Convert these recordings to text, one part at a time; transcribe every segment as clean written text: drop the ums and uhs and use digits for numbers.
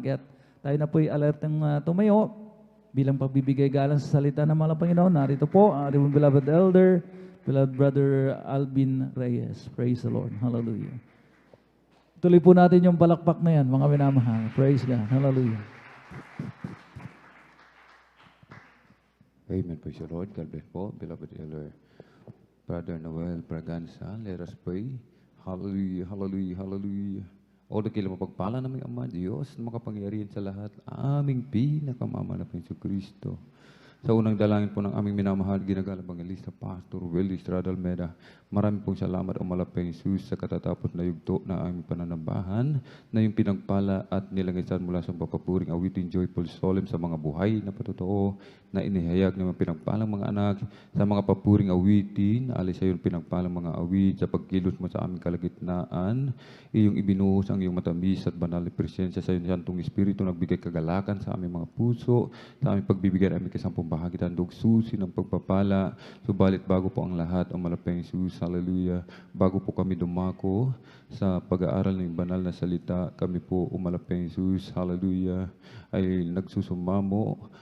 Kaya't tayo na po'y alertang tumayo bilang pagbibigay galang sa salita ng mga Panginoon. Narito po ang ating beloved elder, beloved brother Alvin Reyes. Praise the Lord. Hallelujah. Tuloy po natin yung palakpak na yan, mga minamahal. Praise God. Hallelujah. Amen. Praise the Lord. God bless po, beloved elder Brother Noel Braganza. Let us pray. Hallelujah, hallelujah, hallelujah. O dakilang mapagpala naming Ama, Diyos, na makapangyarihan sa lahat, aming pinakamamahal na Panginoon Kristo. Sa unang dalangin po ng aming minamahal, ginagalang Evangelista Pastor Willie Estrada Almeida, marami pong salamat o malapay Jesus sa katatapos na yugto na aming pananambahan, na yung pinagpala at nilangisan mula sa papapuring awiting joyful solemn sa mga buhay na patotoo, na inihayag ng mga pinagpalang mga anak, sa mga papuring awitin, alis sa iyong pinagpalang mga awit, sa pagkilos mo sa aming kalagitnaan, iyong ibinuhos ang iyong matamis at banal na presensya sa iyong Santong Espiritu, nagbigay kagalakan sa aming mga puso, sa aming pagbibigay aming kasampung bahagi tandog susi ng pagpapala. Subalit bago po ang lahat, ang malapayang Jesus, hallelujah, bago po kami dumako sa pag-aaral ng banal na salita, kami po umalapayang Jesus, hallelujah, ay nagsusumamo,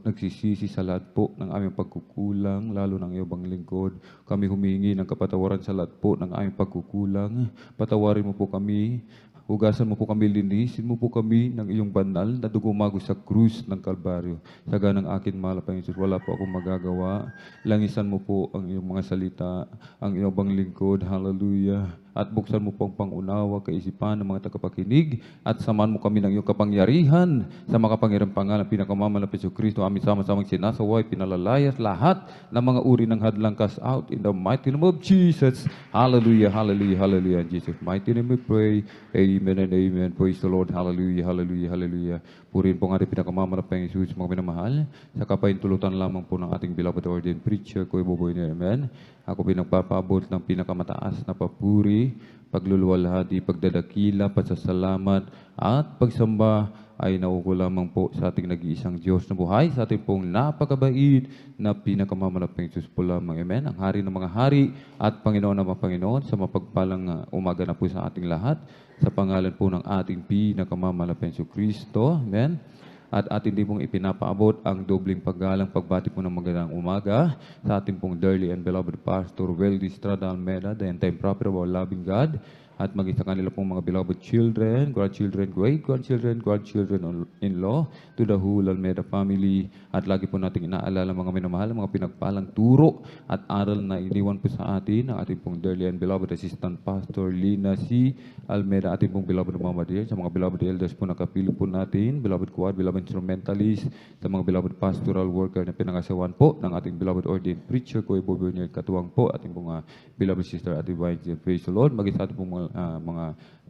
nagsisisi sa lahat po ng aming pagkukulang, lalo ng iyong lingkod. Kami humingi ng kapatawaran sa lahat po ng aming pagkukulang. Patawarin mo po kami, hugasan mo po kami, linisin mo po kami ng iyong banal na dugumago sa krus ng Kalbaryo. Sa ganang akin, mahal na Jesus, wala po akong magagawa. Langisan mo po ang iyong mga salita, ang iyong lingkod, hallelujah. At buksan mo po ang pangunawa, kaisipan ng mga tagapakinig, at samahan mo kami ng iyong kapangyarihan sa makapangyarang pangalan, pinakamamahal na Panginoon Kristo, amin sama-samang sinasaway, pinalalayas lahat ng mga uri ng hadlang, cast out in the mighty name of Jesus. Hallelujah, hallelujah, hallelujah. In Jesus' mighty name we pray. Amen and amen. Praise the Lord. Hallelujah, hallelujah, hallelujah. Purihin po ang ating pinakamamahal na Panginoon Jesus, mga minamahal. Sa kapaintulutan lamang po ng ating beloved ordained preacher, Kuya Boboy na amen. Ako pinagpapabot ng pinakamataas na papuri, pagluluwalhati, pagdadakila, pasasalamat, at pagsamba ay nauko lamang po sa ating nag-iisang Diyos na buhay, sa ating pong napakabait na pinakamamalaking Jesus po lamang. Amen. Ang hari ng mga hari at Panginoon ng mga Panginoon, sa mapagpalang umaga na po sa ating lahat, sa pangalan po ng ating pinakamamalaking Jesus Kristo. Amen. At atin din pong ipinapaabot ang dobling paggalang pagbati po ng magandang umaga sa ating pong dearly and beloved Pastor Willie Estrada Almeida, the end-time prophet of our loving God, at maging sa kanila pong mga beloved children, grandchildren, great-grandchildren, grandchildren-in-law, to the whole Almeida family. At lagi po natin inaalala mga minamahal, mga pinagpalang turo at aral na iniwan po sa atin ng ating pong dearly and beloved Assistant Pastor Lina C. Almeida, ating pong beloved Mama Dear, sa mga beloved elders po na kapili po natin, beloved choir, beloved instrumentalist, sa mga beloved pastoral worker na pinangasawan po ng ating beloved ordained preacher, Kuya Bobo Niel Katuwang po, ating pong beloved sister at divine, praise the Lord, maging sa ating pong mga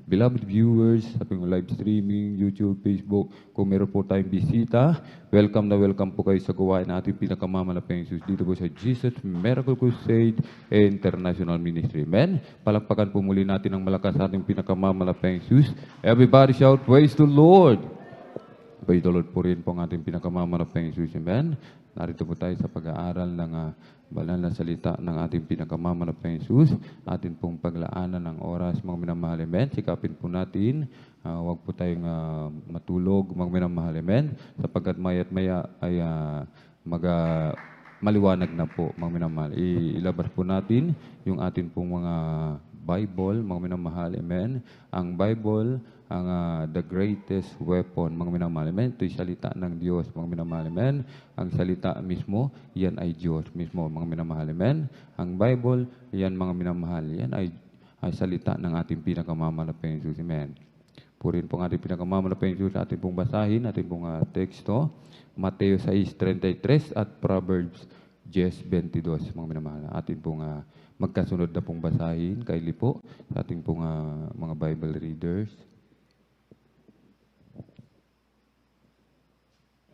beloved viewers sa ating live streaming, YouTube, Facebook. Kung meron po tayong bisita, welcome na welcome po kayo sa gawain na ating pinakamalapayang Jesus dito po sa Jesus Miracle Crusade International Ministry. Amen. Palakpakan po muli natin ang malakas sa ating pinakamalapayang Jesus. Everybody shout, praise the Lord. Praise the Lord po rin po ang ating pinakamalapayang Jesus. Amen. Narito po tayo sa pag-aaral ng banal na salita ng ating pinakamamanap na Jesus, atin pong paglaanan ng oras, mga minamahal, amen. Sikapin po natin, huwag po tayong matulog, mga minamahal, amen. Sapagkat maya't maya ay maliwanag na po, mga minamahal. Ilabas po natin yung atin pong mga Bible, mga minamahal, amen. Ang Bible, ang the greatest weapon, mga minamahal, amen. Ito'y salita ng Diyos, mga minamahal, amen. Ang salita mismo, yan ay Diyos mismo, mga minamahal, amen. Ang Bible, yan mga minamahal, yan ay salita ng ating pinakamamalapayang Jesus, amen. Purin po ang ating pinakamamalapayang Jesus sa ating pong basahin, ating pong teksto, Mateo 6:33 at Proverbs 10:22, mga minamahal. Ating pong magkasunod na pong basahin, kaili po, sa ating pong mga Bible readers.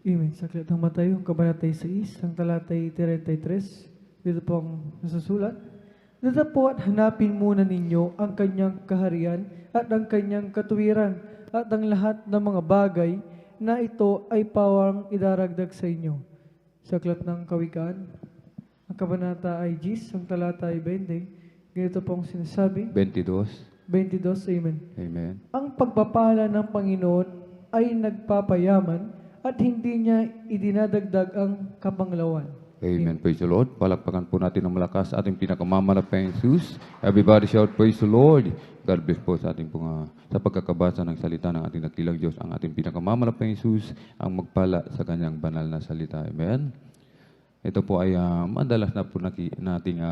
Amen. Sa aklat ng Mateo, kabanatay 6, ang talatay 33, dito pong nasusulat, "Datapo at hanapin muna ninyo ang kanyang kaharian at ang kanyang katuwiran at ang lahat ng mga bagay na ito ay pawang idaragdag sa inyo." Sa aklat ng Kawikaan, ang kabanata ay 10, ang talata ay 20, ganito pong sinasabi. 22. 22, amen. Amen. "Ang pagpapala ng Panginoon ay nagpapayaman at hindi niya idinadagdag ang kapanglawan. Amen. Praise the Lord. Palakpakan po natin ng malakas ating pinakamalapayang Jesus. Everybody shout, praise the Lord. God bless po sa ating sa pagkakabasa ng salita ng ating dakilang Diyos. Ang ating pinakamalapayang Jesus ang magpala sa kanyang banal na salita. Amen. Ito po ay madalas na po nating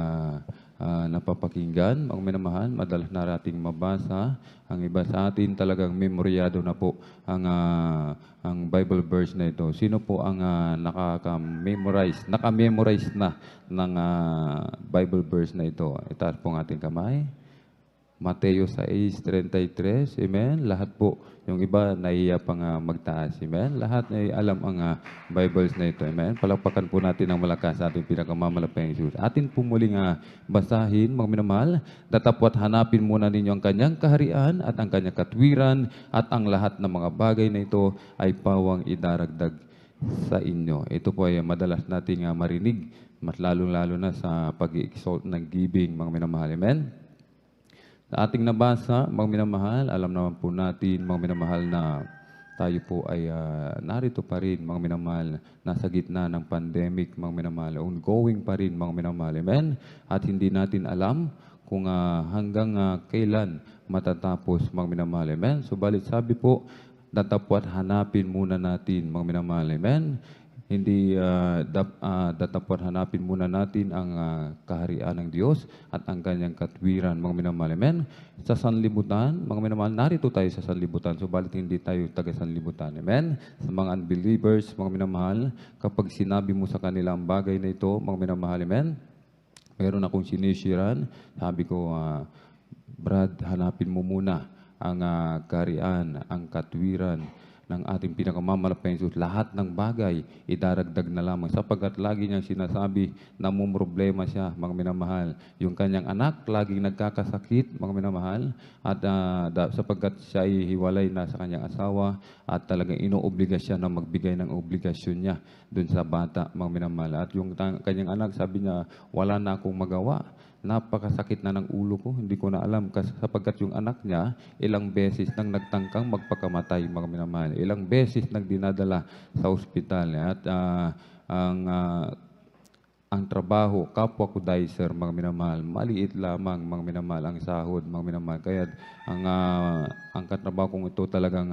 napapakinggan, mga minamahal, madalas na nating mabasa. Ang iba sa atin talagang memoryado na po ang Bible verse na ito. Sino po ang naka-memorize na ng Bible verse na ito? Itaas po ang ating kamay. Mateo 6:33, amen. Lahat po, yung iba naiya pang magtaas, amen. Lahat ay alam ang Bibles na ito, amen. Palakpakan po natin ang malakas sa ating pinakamalapayang Jesus. Atin po muling basahin, mga minamahal, datapwat hanapin muna ninyo ang kanyang kaharian at ang kanyang katwiran at ang lahat ng mga bagay na ito ay pawang idaragdag sa inyo. Ito po ay madalas nating marinig, mas lalong-lalo na sa pag-i-exalt ng giving, mga minamahal, amen. Sa ating nabasa, mga minamahal, alam naman po natin, mga minamahal, na tayo po ay narito pa rin, mga minamahal, nasa gitna ng pandemic, mga minamahal, ongoing pa rin, mga minamahal, amen? At hindi natin alam kung hanggang kailan matatapos, mga minamahal, amen? Subalit sabi po, datapwat hanapin muna natin, mga minamahal, amen? Hindi datapwat hanapin muna natin ang kaharian ng Diyos at ang kanyang katwiran, mga minamahal. Amen? Sa sanlibutan, mga minamahal, narito tayo sa sanlibutan, subalit hindi tayo taga-sanlibutan. Amen? Sa mga unbelievers, mga minamahal, kapag sinabi mo sa kanila ang bagay na ito, mga minamahal, amen? Meron akong sinisiran, sabi ko, Brad, hanapin mo muna ang kaharian, ang katwiran ng ating pinakamamalapayang Jesus. Lahat ng bagay, idaragdag na lamang. Sapagkat lagi niyang sinasabi na problema siya, mga minamahal. Yung kanyang anak, laging nagkakasakit, mga minamahal. At sapagkat siya ay hiwalay na sa kanyang asawa at talagang inoobliga siya na magbigay ng obligasyon niya dun sa bata, mga minamahal. At yung kanyang anak, sabi niya, wala na akong magawa. Napakasakit na ng ulo ko, hindi ko na alam sapagkat yung anak niya ilang beses nang nagtangkang magpakamatay, mga minamahal. Ilang beses nang dinadala sa ospital at ang trabaho, kapwa ko dicer, mga minamahal, maliit lamang, mga minamahal, ang sahod, mga minamahal. Kaya ang katrabaho kong ito talagang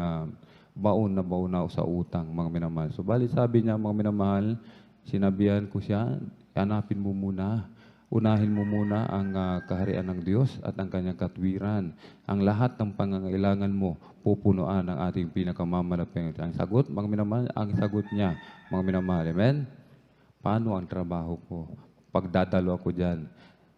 baon na sa utang, mga minamahal. So bali sabi niya, mga minamahal, sinabihan ko siya, hanapin mo muna. Unahin mo muna ang kaharian ng Diyos at ang kanyang katwiran. Ang lahat ng pangangailangan mo, pupunuan ng ating pinakamamalapayang. Ang sagot, mga minamahal, ang sagot niya, mga minamahal. Amen? Paano ang trabaho ko? Pagdadalo ako dyan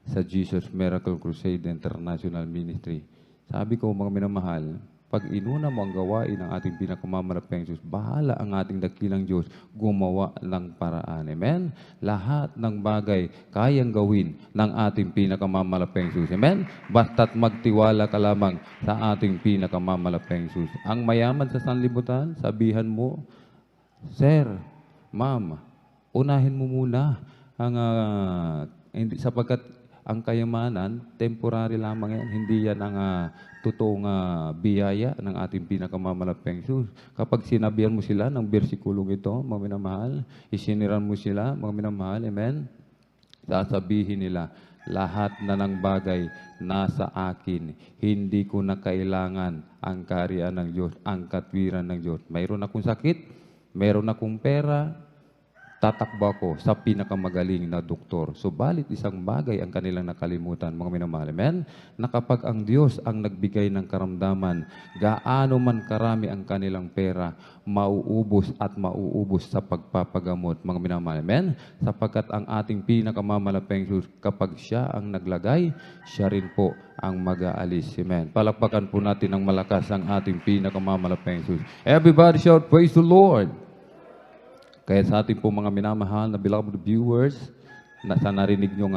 sa Jesus Miracle Crusade International Ministry. Sabi ko, mga minamahal, pag inuna mo ang gawain ng ating pinakamamalapayang Diyos, bahala ang ating dakilang Diyos gumawa ng paraan. Amen? Lahat ng bagay kayang gawin ng ating pinakamamalapayang Diyos. Amen? Basta't magtiwala ka lamang sa ating pinakamamalapayang Diyos. Ang mayaman sa sanlibutan, sabihan mo, Sir, Ma'am, unahin mo muna ang sapagkat ang kayamanan, temporary lamang yan. Hindi yan ang totoong biyaya ng ating pinakamamalapayang Diyos. Kapag sinabihan mo sila ng bersikulong ito, mga minamahal, isiniran mo sila, mga minamahal, amen? Sasabihin nila, lahat na ng bagay nasa akin. Hindi ko na kailangan ang kaharian ng Diyos, ang katwiran ng Diyos. Mayroon akong sakit, mayroon akong pera, tatakbo ako sa pinakamagaling na doktor. Subalit isang bagay ang kanilang nakalimutan, mga minamahal. Amen? Na kapag ang Diyos ang nagbigay ng karamdaman, gaano man karami ang kanilang pera, mauubos at mauubos sa pagpapagamot, mga minamahal. Amen? Sapagkat ang ating pinakamamalapayang Diyos, kapag siya ang naglagay, siya rin po ang mag-aalis. Amen? Palakpakan po natin ng malakas ang ating pinakamamalapayang Diyos. Everybody shout, praise the Lord! Kaya sa ating po mga minamahal na beloved viewers, sa narinig nyo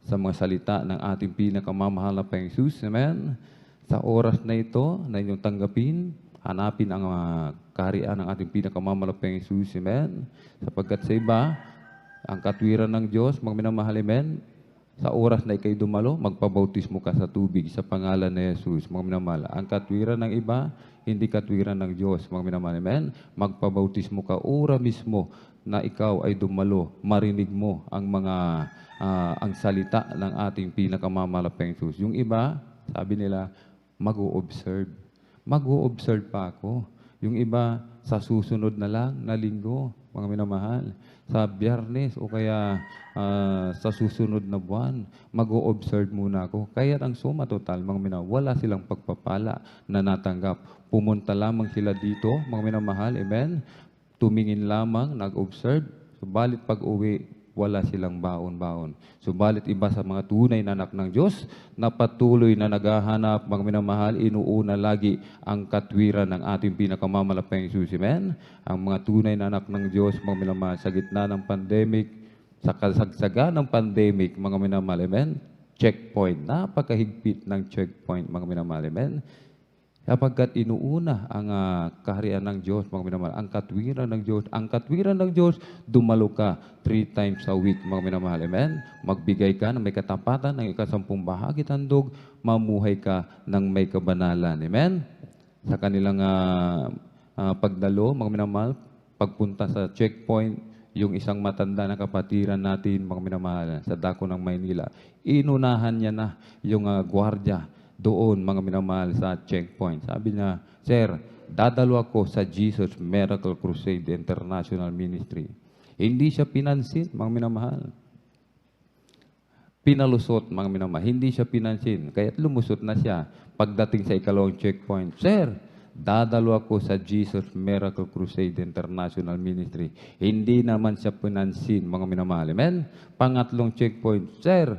sa mga salita ng ating pinakamamahal na Panginoong Jesus, amen? Sa oras na ito, na inyong tanggapin, hanapin ang kaharian ng ating pinakamamahal na Panginoong Jesus, amen? Sapagkat sa iba, ang katwiran ng Diyos, mga minamahal, amen? Sa oras na ikay dumalo, magpabautismo ka sa tubig sa pangalan ni Jesus, mga minamahal. Ang katwiran ng iba, hindi katwiran ng Diyos, mga minamahal. Amen? Magpabautismo ka, ora mismo na ikaw ay dumalo, marinig mo ang ang salita ng ating pinakamamalaking Jesus. Yung iba, sabi nila, mag-o-observe. Mag-o-observe pa ako. Yung iba, sa susunod na lang na linggo, mga minamahal, sa Biyernes o kaya sa susunod na buwan, mag-o-observe muna ako. Kaya ang suma total, mga minamahal, wala silang pagpapala na natanggap. Pumunta lamang sila dito, mga minamahal, amen? Tumingin lamang, nag-observe, subalit pag-uwi, wala silang baon-baon. Subalit iba sa mga tunay na anak ng Diyos na patuloy na naghahanap, mga minamahal, inuuna lagi ang katwiran ng ating pinakamamalaking Jesus. Amen? Ang mga tunay na anak ng Diyos, mga minamahal, sa gitna ng pandemic, sa kasagsaga ng pandemic, mga minamahal, amen? Checkpoint. Napakahigpit ng checkpoint, mga minamahal, amen? Sapagkat inuuna ang kaharian ng Diyos, mga minamahal, ang katwiran ng Diyos. Ang katwiran ng Diyos, dumalo ka 3 times a week, mga minamahal. Amen? Magbigay ka ng may katapatan, ng ikasampung bahagi tandog, mamuhay ka ng may kabanalan. Amen? Sa kanilang pagdalo, mga minamahal, pagpunta sa checkpoint, yung isang matanda na kapatiran natin, mga minamahal, sa dako ng Maynila, inunahan niya na yung gwardiya doon, mga minamahal, sa checkpoint. Sabi niya, Sir, dadalo ako sa Jesus Miracle Crusade International Ministry. Hindi siya pinansin, mga minamahal. Pinalusot, mga minamahal. Hindi siya pinansin. Kaya't lumusot na siya pagdating sa ikalawang checkpoint. Sir, dadalo ako sa Jesus Miracle Crusade International Ministry. Hindi naman siya pinansin, mga minamahal. Amen? Pangatlong checkpoint, Sir,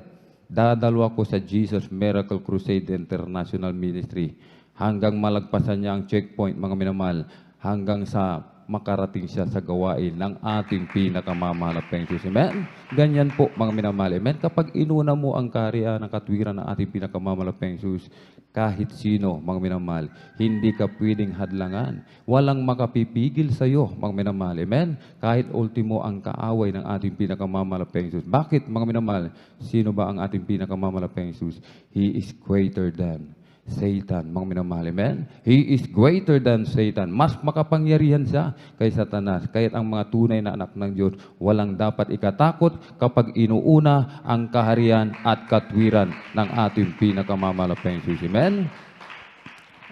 dadalo ako sa Jesus Miracle Crusade International Ministry. Hanggang malagpasan niya ang checkpoint, mga minamahal, hanggang sa makarating siya sa gawain ng ating pinakamamalaking Jesus. Amen? Ganyan po, mga minamahal. Amen? Kapag inuna mo ang kaharian ng katwiran ng ating pinakamamalaking Jesus, kahit sino, mga minamahal, hindi ka pwedeng hadlangan. Walang makapipigil sa iyo, mga minamahal. Amen? Kahit ultimo ang kaaway ng ating pinakamamalaking Jesus. Bakit, mga minamahal? Sino ba ang ating pinakamamalaking Jesus? He is greater than Satan, mga minamahal. Amen? He is greater than Satan. Mas makapangyarihan siya kay Satanas. Kaya't ang mga tunay na anak ng Diyos, walang dapat ikatakot kapag inuuna ang kaharian at katwiran ng ating pinakamamalaking Jesus. Amen?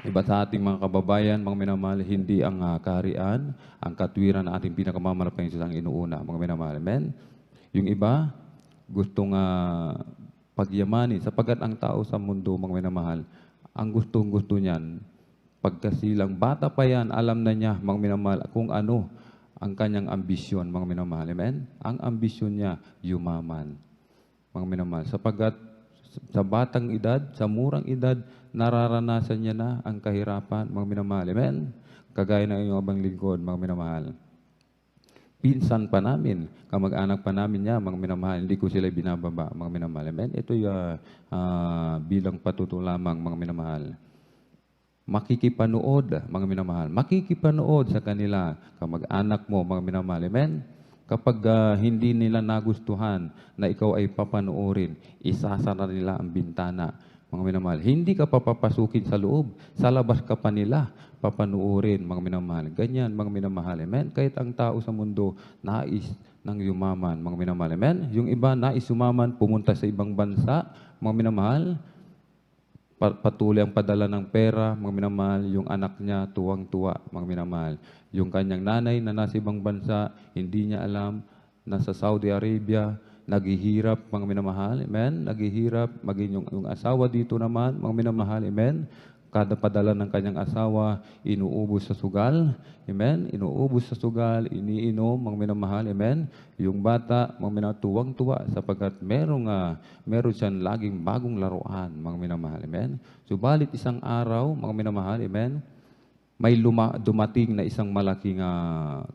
Iba sa ating mga kababayan, mga minamahal, hindi ang kaharian, ang katwiran ng ating pinakamamalaking Jesus ang inuuna, mga minamahal. Amen? Yung iba, gustong pagyamanin, sapagkat ang tao sa mundo, mga minamahal, ang gustong-gusto niyan, pagkasilang bata pa yan, alam na niya, mga minamahal, kung ano ang kanyang ambisyon, mga minamahal. Amen? Ang ambisyon niya, yumaman, mga minamahal. Sapagkat sa batang edad, sa murang edad, nararanasan niya na ang kahirapan, mga minamahal. Amen? Kagaya ng iyong abang lingkod, mga minamahal. Pinsan pa namin, kamag-anak pa namin niya, mga minamahal, hindi ko sila binababa, mga minamahal. Amen? Ito yung bilang patuto lamang, mga minamahal. Makikipanood, mga minamahal. Makikipanood sa kanila, kamag-anak mo, mga minamahal. Amen? Kapag hindi nila nagustuhan na ikaw ay papanoorin, isasara nila ang bintana, mga minamahal. Hindi ka papapasukin sa loob, sa labas ka pa nila papanuorin, mga minamahal. Ganyan, mga minamahal. Amen? Kahit ang tao sa mundo, nais ng yumaman, mga minamahal. Amen? Yung iba, nais yumaman, pumunta sa ibang bansa, mga minamahal. Patuloy ang padala ng pera, mga minamahal. Yung anak niya, tuwang-tuwa, mga minamahal. Yung kanyang nanay na nasa ibang bansa, hindi niya alam, nasa Saudi Arabia, naghihirap, mga minamahal. Amen? Naghihirap, maging yung asawa dito naman, mga minamahal. Amen? Kada padala ng kanyang asawa, inuubos sa sugal. Amen? Inuubos sa sugal, iniinom, mga minamahal. Amen? Yung bata, mga minamahal, tuwang-tuwa sapagkat meron siyang laging bagong laruan, mga minamahal. Amen? Subalit isang araw, mga minamahal, amen? May dumating na isang malaking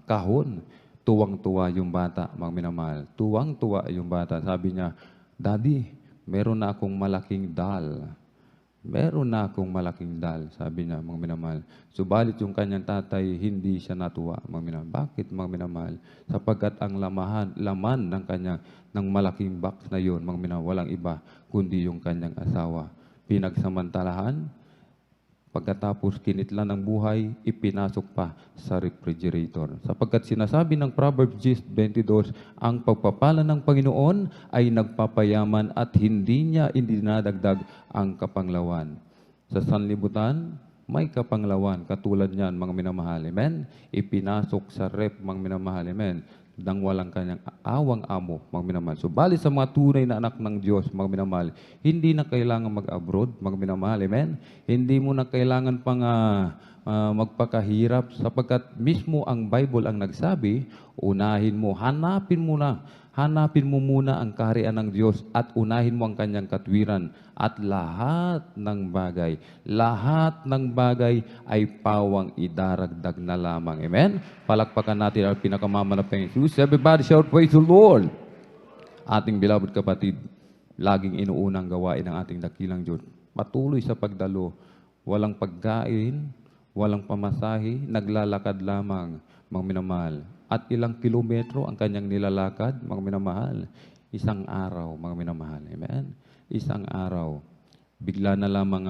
kahon. Tuwang-tuwa yung bata, mga minamahal. Tuwang-tuwa yung bata. Sabi niya, Daddy, meron na akong malaking doll. Meron na akong malaking dal, sabi niya, mga minamahal. Subalit yung kanyang tatay, hindi siya natuwa, mga minamahal. Bakit, mga minamahal? Sapagkat ang laman ng kanyang, ng malaking box na yon, mga minamahal, walang iba, kundi yung kanyang asawa. Pinagsamantalahan, pagkatapos kinitlan ng buhay, ipinasok pa sa refrigerator. Sapagkat sinasabi ng Proverbs 10:22, ang pagpapala ng Panginoon ay nagpapayaman at hindi niya dinadagdag ang kapanglawan. Sa sanlibutan, may kapanglawan, katulad niyan, mga minamahal. Amen? Ipinasok sa ref, mga minamahal. Amen? Nang walang kanyang awang amo, mga minamahal. Subalit sa mga tunay na anak ng Diyos, mga minamahal, hindi na kailangan mag-abroad, mga minamahal. Amen? Hindi mo na kailangan pang magpakahirap, sapagkat mismo ang Bible ang nagsabi, unahin mo, hanapin mo muna ang kaharian ng Diyos at unahin mo ang kanyang katwiran at lahat ng bagay ay pawang idaragdag na lamang. Amen? Palakpakan natin ang pinakamamanapang Jesus. Everybody shout, praise the Lord! Ating beloved kapatid, laging inuunang gawain ng ating dakilang Diyos. Patuloy sa pagdalo, walang pagkain, walang pamasahe, naglalakad lamang, mga minamahal. At ilang kilometro ang kanyang nilalakad, mga minamahal. Isang araw, mga minamahal. Amen? Isang araw. Bigla na lamang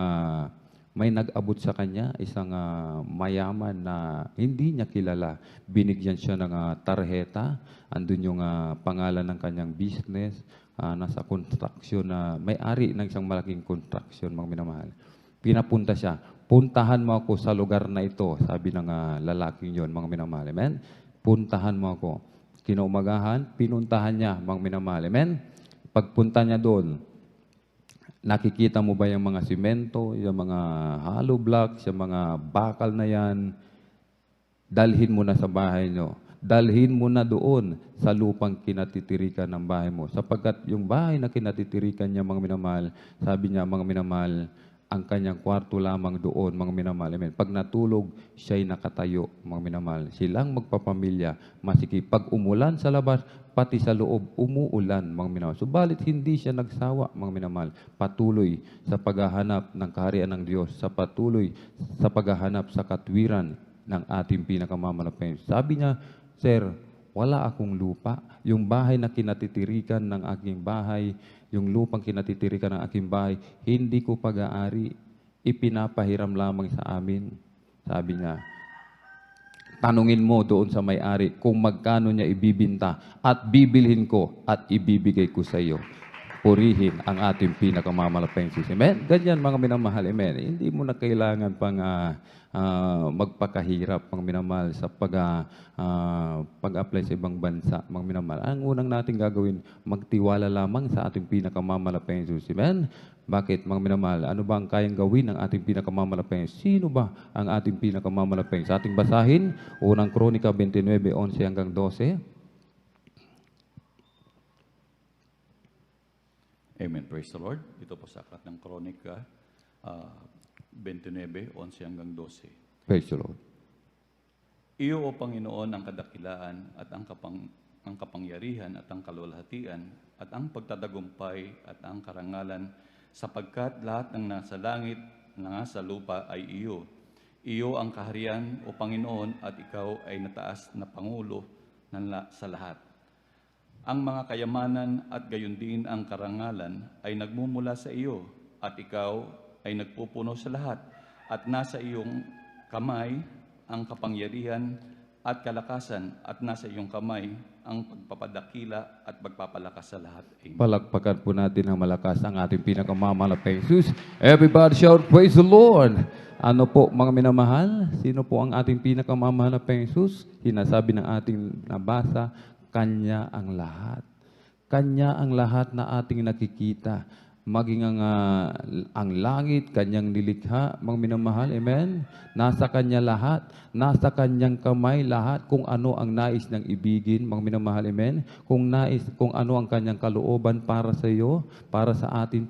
may nag-abot sa kanya, isang mayaman na hindi niya kilala. Binigyan siya ng tarheta. Andun yung pangalan ng kanyang business. Nasa construction na may-ari ng isang malaking construction, mga minamahal. Pinapunta siya. Puntahan mo ako sa lugar na ito, sabi ng lalaking yon, mga minamahal. Amen? Puntahan mo ako. Kinaumagahan, pinuntahan niya, mga minamahal. Amen? Pagpunta niya doon, nakikita mo ba yung mga simento, yung mga hollow blocks, yung mga bakal na yan? Dalhin mo na sa bahay nyo. Dalhin mo na doon sa lupang kinatitirikan ng bahay mo. Sapagkat yung bahay na kinatitirikan niya, mga minamahal, sabi niya, mga minamahal, ang kanyang kwarto lamang doon, mga minamahal. Amen. Pag natulog, siya'y nakatayo, mga minamahal. Silang magpapamilya, masikip. Pag umulan sa labas, pati sa loob, umuulan, mga minamahal. Subalit, hindi siya nagsawa, mga minamahal. Patuloy sa paghahanap ng kaharian ng Diyos, sa patuloy sa paghahanap sa katwiran ng ating pinakamamalapit. Sabi niya, Sir, wala akong lupa. Yung bahay na kinatitirikan ng aking bahay, yung lupang kinatitirikan ng aking bahay, hindi ko pag-aari. Ipinapahiram lamang sa amin. Sabi niya, tanungin mo doon sa may-ari kung magkano niya ibibinta at bibilhin ko at ibibigay ko sa iyo. Purihin ang ating pinakamamalapeng Diyos. Amen? Ganyan, mga minamahal. Amen? Hindi mo na kailangan pang magpakahirap, mga minamahal, sa pag-apply sa ibang bansa, mga minamahal. Ang unang natin gagawin, magtiwala lamang sa ating pinakamamalapeng Diyos. Amen? Bakit, mga minamahal? Ano ba ang kayang gawin ng ating pinakamamalapeng? Sino ba ang ating pinakamamalapeng? Sa ating basahin, unang Kronika 29:11 hanggang 12. Amen. Praise the Lord. Ito po sa aklat ng Kronika 29:11 hanggang 12. Praise the Lord. Iyo, O Panginoon, ang kadakilaan at ang kapangyarihan at ang kalwalhatian at ang pagtatagumpay at ang karangalan, sapagkat lahat ng nasa langit, nasa lupa ay iyo. Iyo ang kaharian, O Panginoon, at ikaw ay nataas na Pangulo sa lahat. Ang mga kayamanan at gayon din ang karangalan ay nagmumula sa iyo, at ikaw ay nagpupuno sa lahat, at nasa iyong kamay ang kapangyarihan at kalakasan, at nasa iyong kamay ang pagpapadakila at pagpapalakas sa lahat. Amen. Palakpakan po natin ng malakas ang ating pinakamamalapeng Jesus. Everybody shout, praise the Lord! Ano po, mga minamahal? Sino po ang ating pinakamamalapeng Jesus? Hinasabi ng ating nabasa, Kanya ang lahat. Kanya ang lahat na ating nakikita. Maging ang langit, Kanyang nilikha, mga minamahal, amen? Nasa Kanya lahat, nasa Kanyang kamay lahat, kung ano ang nais niyang ibigin, mga minamahal, amen? Kung ano ang Kanyang kalooban para sa iyo, para sa ating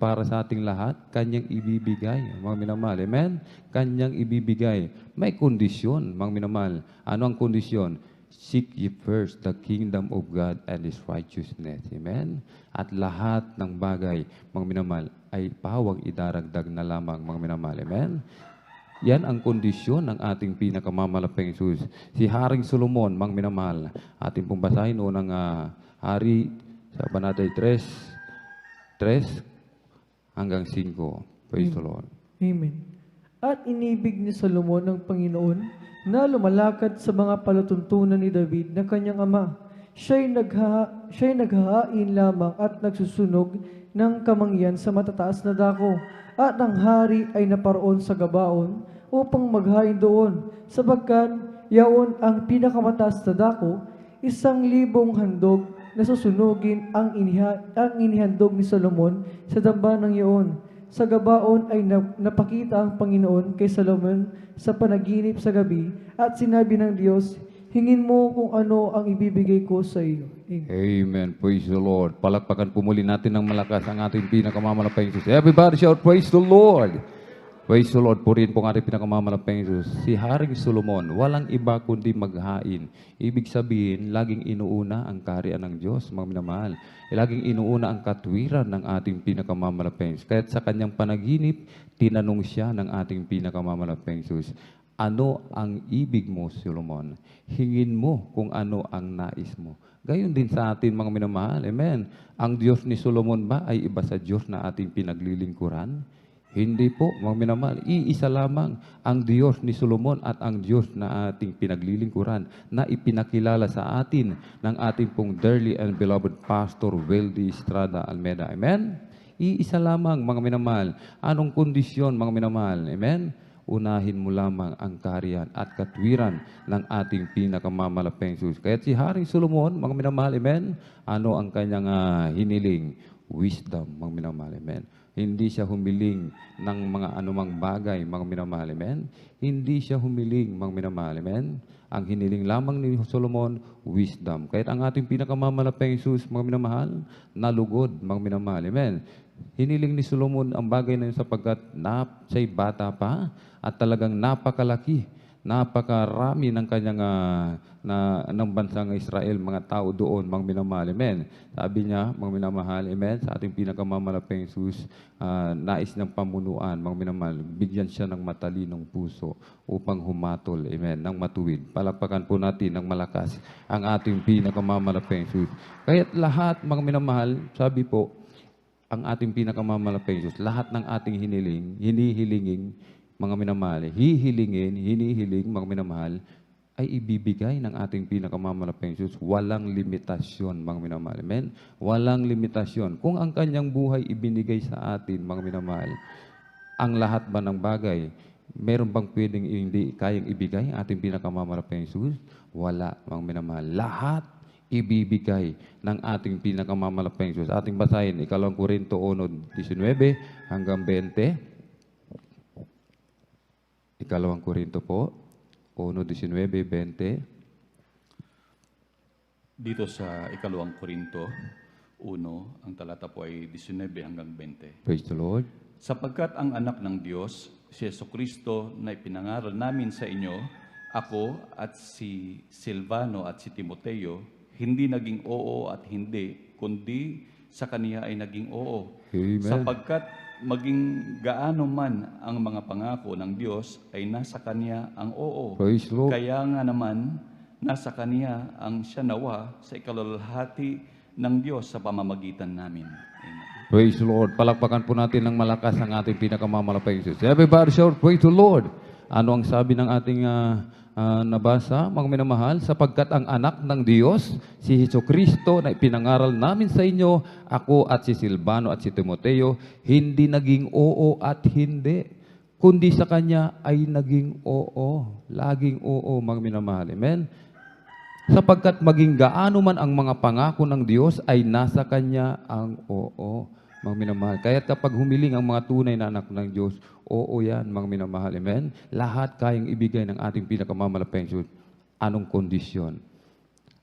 lahat, Kanyang ibibigay, mga minamahal, amen? Kanyang ibibigay. May kondisyon, mga minamahal. Ano ang kondisyon? Seek ye first the kingdom of God and His righteousness. Amen? At lahat ng bagay, mga minamahal, ay pawang idaragdag na lamang, mga minamahal. Amen? Yan ang kondisyon ng ating pinakamamalaping Jesus. Si Haring Solomon, mga minamahal, ating pong basahin unang hari sa Banatay 3 hanggang 5. Praise the Lord. Amen. At inibig ni Solomon ng Panginoon na lumalakad sa mga palatuntunan ni David na kanyang ama. Siya'y naghahain lamang at nagsusunog ng kamangyan sa matataas na dako. At ang hari ay naparoon sa Gabaon upang maghain doon, sapagkat yaon ang pinakamataas na dako, 1,000 handog na susunugin ang inihandog ni Solomon sa dambanang iyon. Sa Gabaon ay napakita ang Panginoon kay Solomon sa panaginip sa gabi at sinabi ng Diyos, hingin mo kung ano ang ibibigay ko sa iyo. Amen. Amen. Praise the Lord. Palakpakan po muli natin ng malakas ang ating pinakamamalaping Jesus. Everybody shout, praise the Lord. Praise the Lord. Purihin po ang ating pinakamamalaping Jesus. Si Haring Solomon, walang iba kundi maghain. Ibig sabihin, laging inuuna ang kaharian ng Diyos, mga minamahal. Laging inuuna ang katwiran ng ating pinakamamalaping Jesus. Kaya't sa kanyang panaginip, tinanong siya ng ating pinakamamalaping Jesus, ano ang ibig mo, Solomon? Hingin mo kung ano ang nais mo. Gayon din sa atin, mga minamahal. Amen. Ang Diyos ni Solomon ba ay iba sa Diyos na ating pinaglilingkuran? Hindi po, mga minamahal. Iisa lamang ang Diyos ni Solomon at ang Diyos na ating pinaglilingkuran na ipinakilala sa atin ng ating pong dearly and beloved Pastor Weldy Estrada Almeida. Amen? Iisa lamang, mga minamahal. Anong kondisyon, mga minamahal? Amen? Unahin mo lamang ang kaharian at katwiran ng ating pinakamamalaping Jesus. Kaya si Haring Solomon, mga minamahal, amen? Ano ang kanyang hiniling? Wisdom, mga minamahal, amen? Hindi siya humiling ng mga anumang bagay, mga minamahal, amen? Hindi siya humiling, mga minamahal, amen? Ang hiniling lamang ni Solomon, wisdom. Kaya ang ating pinakamamalaping Jesus, mga minamahal, nalugod, mga minamahal, amen? Hiniling ni Solomon ang bagay na yun sapagkat siya'y bata pa at talagang napakalaki, napakarami ng kanyang ng bansang Israel, mga tao doon, mga minamahal, amen. Sabi niya, mga minamahal, amen, sa ating pinakamamalaping Jesus, nais ng pamunuan, mga minamahal, bigyan siya ng matalinong puso upang humatol, amen, ng matuwid. Palakpakan po natin ng malakas ang ating pinakamamalaping Jesus. Kaya't lahat, mga minamahal, sabi po, ang ating pinakamamalaping Diyos, lahat ng ating hinihilingin, mga minamahal, hinihiling, mga minamahal, ay ibibigay ng ating pinakamamalaping Diyos. Walang limitasyon, mga minamahal. Amen? Walang limitasyon. Kung ang kanyang buhay ibinigay sa atin, mga minamahal, ang lahat ba ng bagay, meron bang pwedeng hindi kayang ibigay ang ating pinakamamalaping Diyos? Wala, mga minamahal. Lahat ibibigay ng ating pinakamamalaping Diyos. Ating basahin, 2 Korinto 1:19 hanggang 20. 2 Korinto po, 1:19, 20. Dito sa 2 Korinto 1, ang talata po ay 19 hanggang 20. Praise the Lord. Sapagkat ang anak ng Diyos, si Jesucristo na ipinangaral namin sa inyo, ako at si Silvano at si Timoteo, hindi naging oo at hindi, kundi sa kaniya ay naging oo. Amen. Sapagkat maging gaano man ang mga pangako ng Diyos, ay nasa kaniya ang oo. Praise the Lord. Kaya nga naman, nasa kaniya ang siya nawa sa ikalalahati ng Diyos sa pamamagitan namin. Amen. Praise the Lord. Palakpakan po natin ng malakas ang ating pinakamamalaping Jesus. Everybody shout, praise the Lord. Ano ang sabi ng ating nabasa, mga minamahal? Sapagkat ang anak ng Diyos, si Jesucristo na ipinangaral namin sa inyo, ako at si Silvano at si Timoteo, hindi naging oo at hindi, kundi sa Kanya ay naging oo. Laging oo, mga minamahal. Amen? Sapagkat maging gaano man ang mga pangako ng Diyos, ay nasa Kanya ang oo, mga minamahal. Kaya kapag humiling ang mga tunay na anak ng Diyos, oo yan, mga minamahal. Amen? Lahat kayang ibigay ng ating pinakamamalaping Diyos. Anong kondisyon?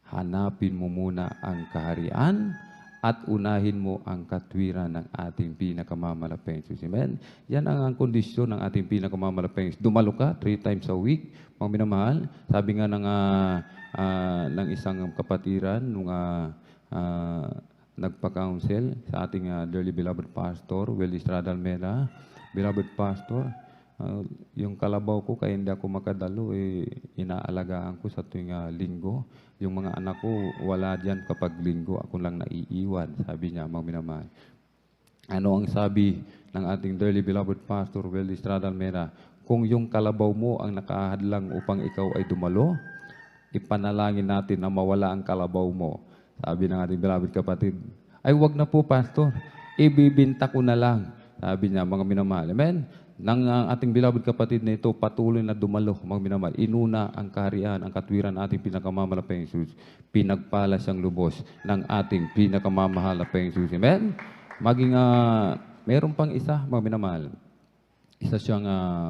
Hanapin mo muna ang kaharian at unahin mo ang katwiran ng ating pinakamamalaping Diyos. Amen? Yan ang kondisyon ng ating pinakamamalaping Diyos. Dumalo ka 3 times a week, mga minamahal. Sabi nga ng isang kapatiran, nung nagpa-counsel sa ating dearly beloved pastor, Will Estrada Almeda. Beloved pastor, yung kalabaw ko kaya hindi ako makadalo, inaalagaan ko sa tuwing linggo. Yung mga anak ko, wala dyan kapag linggo, ako lang naiiwan, sabi niya, mga minamahal. Ano ang sabi ng ating dearly beloved pastor, Will Estrada Almeda? Kung yung kalabaw mo ang nakahadlang upang ikaw ay dumalo, ipanalangin natin na mawala ang kalabaw mo. Sabi ng ating beloved kapatid, ay wag na po, pastor, ibibinta ko na lang. Sabi niya, mga minamahal. Amen? Nang ating beloved kapatid na ito patuloy na dumalo, mga minamahal, inuna ang kaharian, ang katwiran ating pinakamamalapayang Jesus. Pinagpala siyang lubos ng ating pinakamamahal na Jesus. Amen? Maging, meron pang isa, mga minamahal. Isa siyang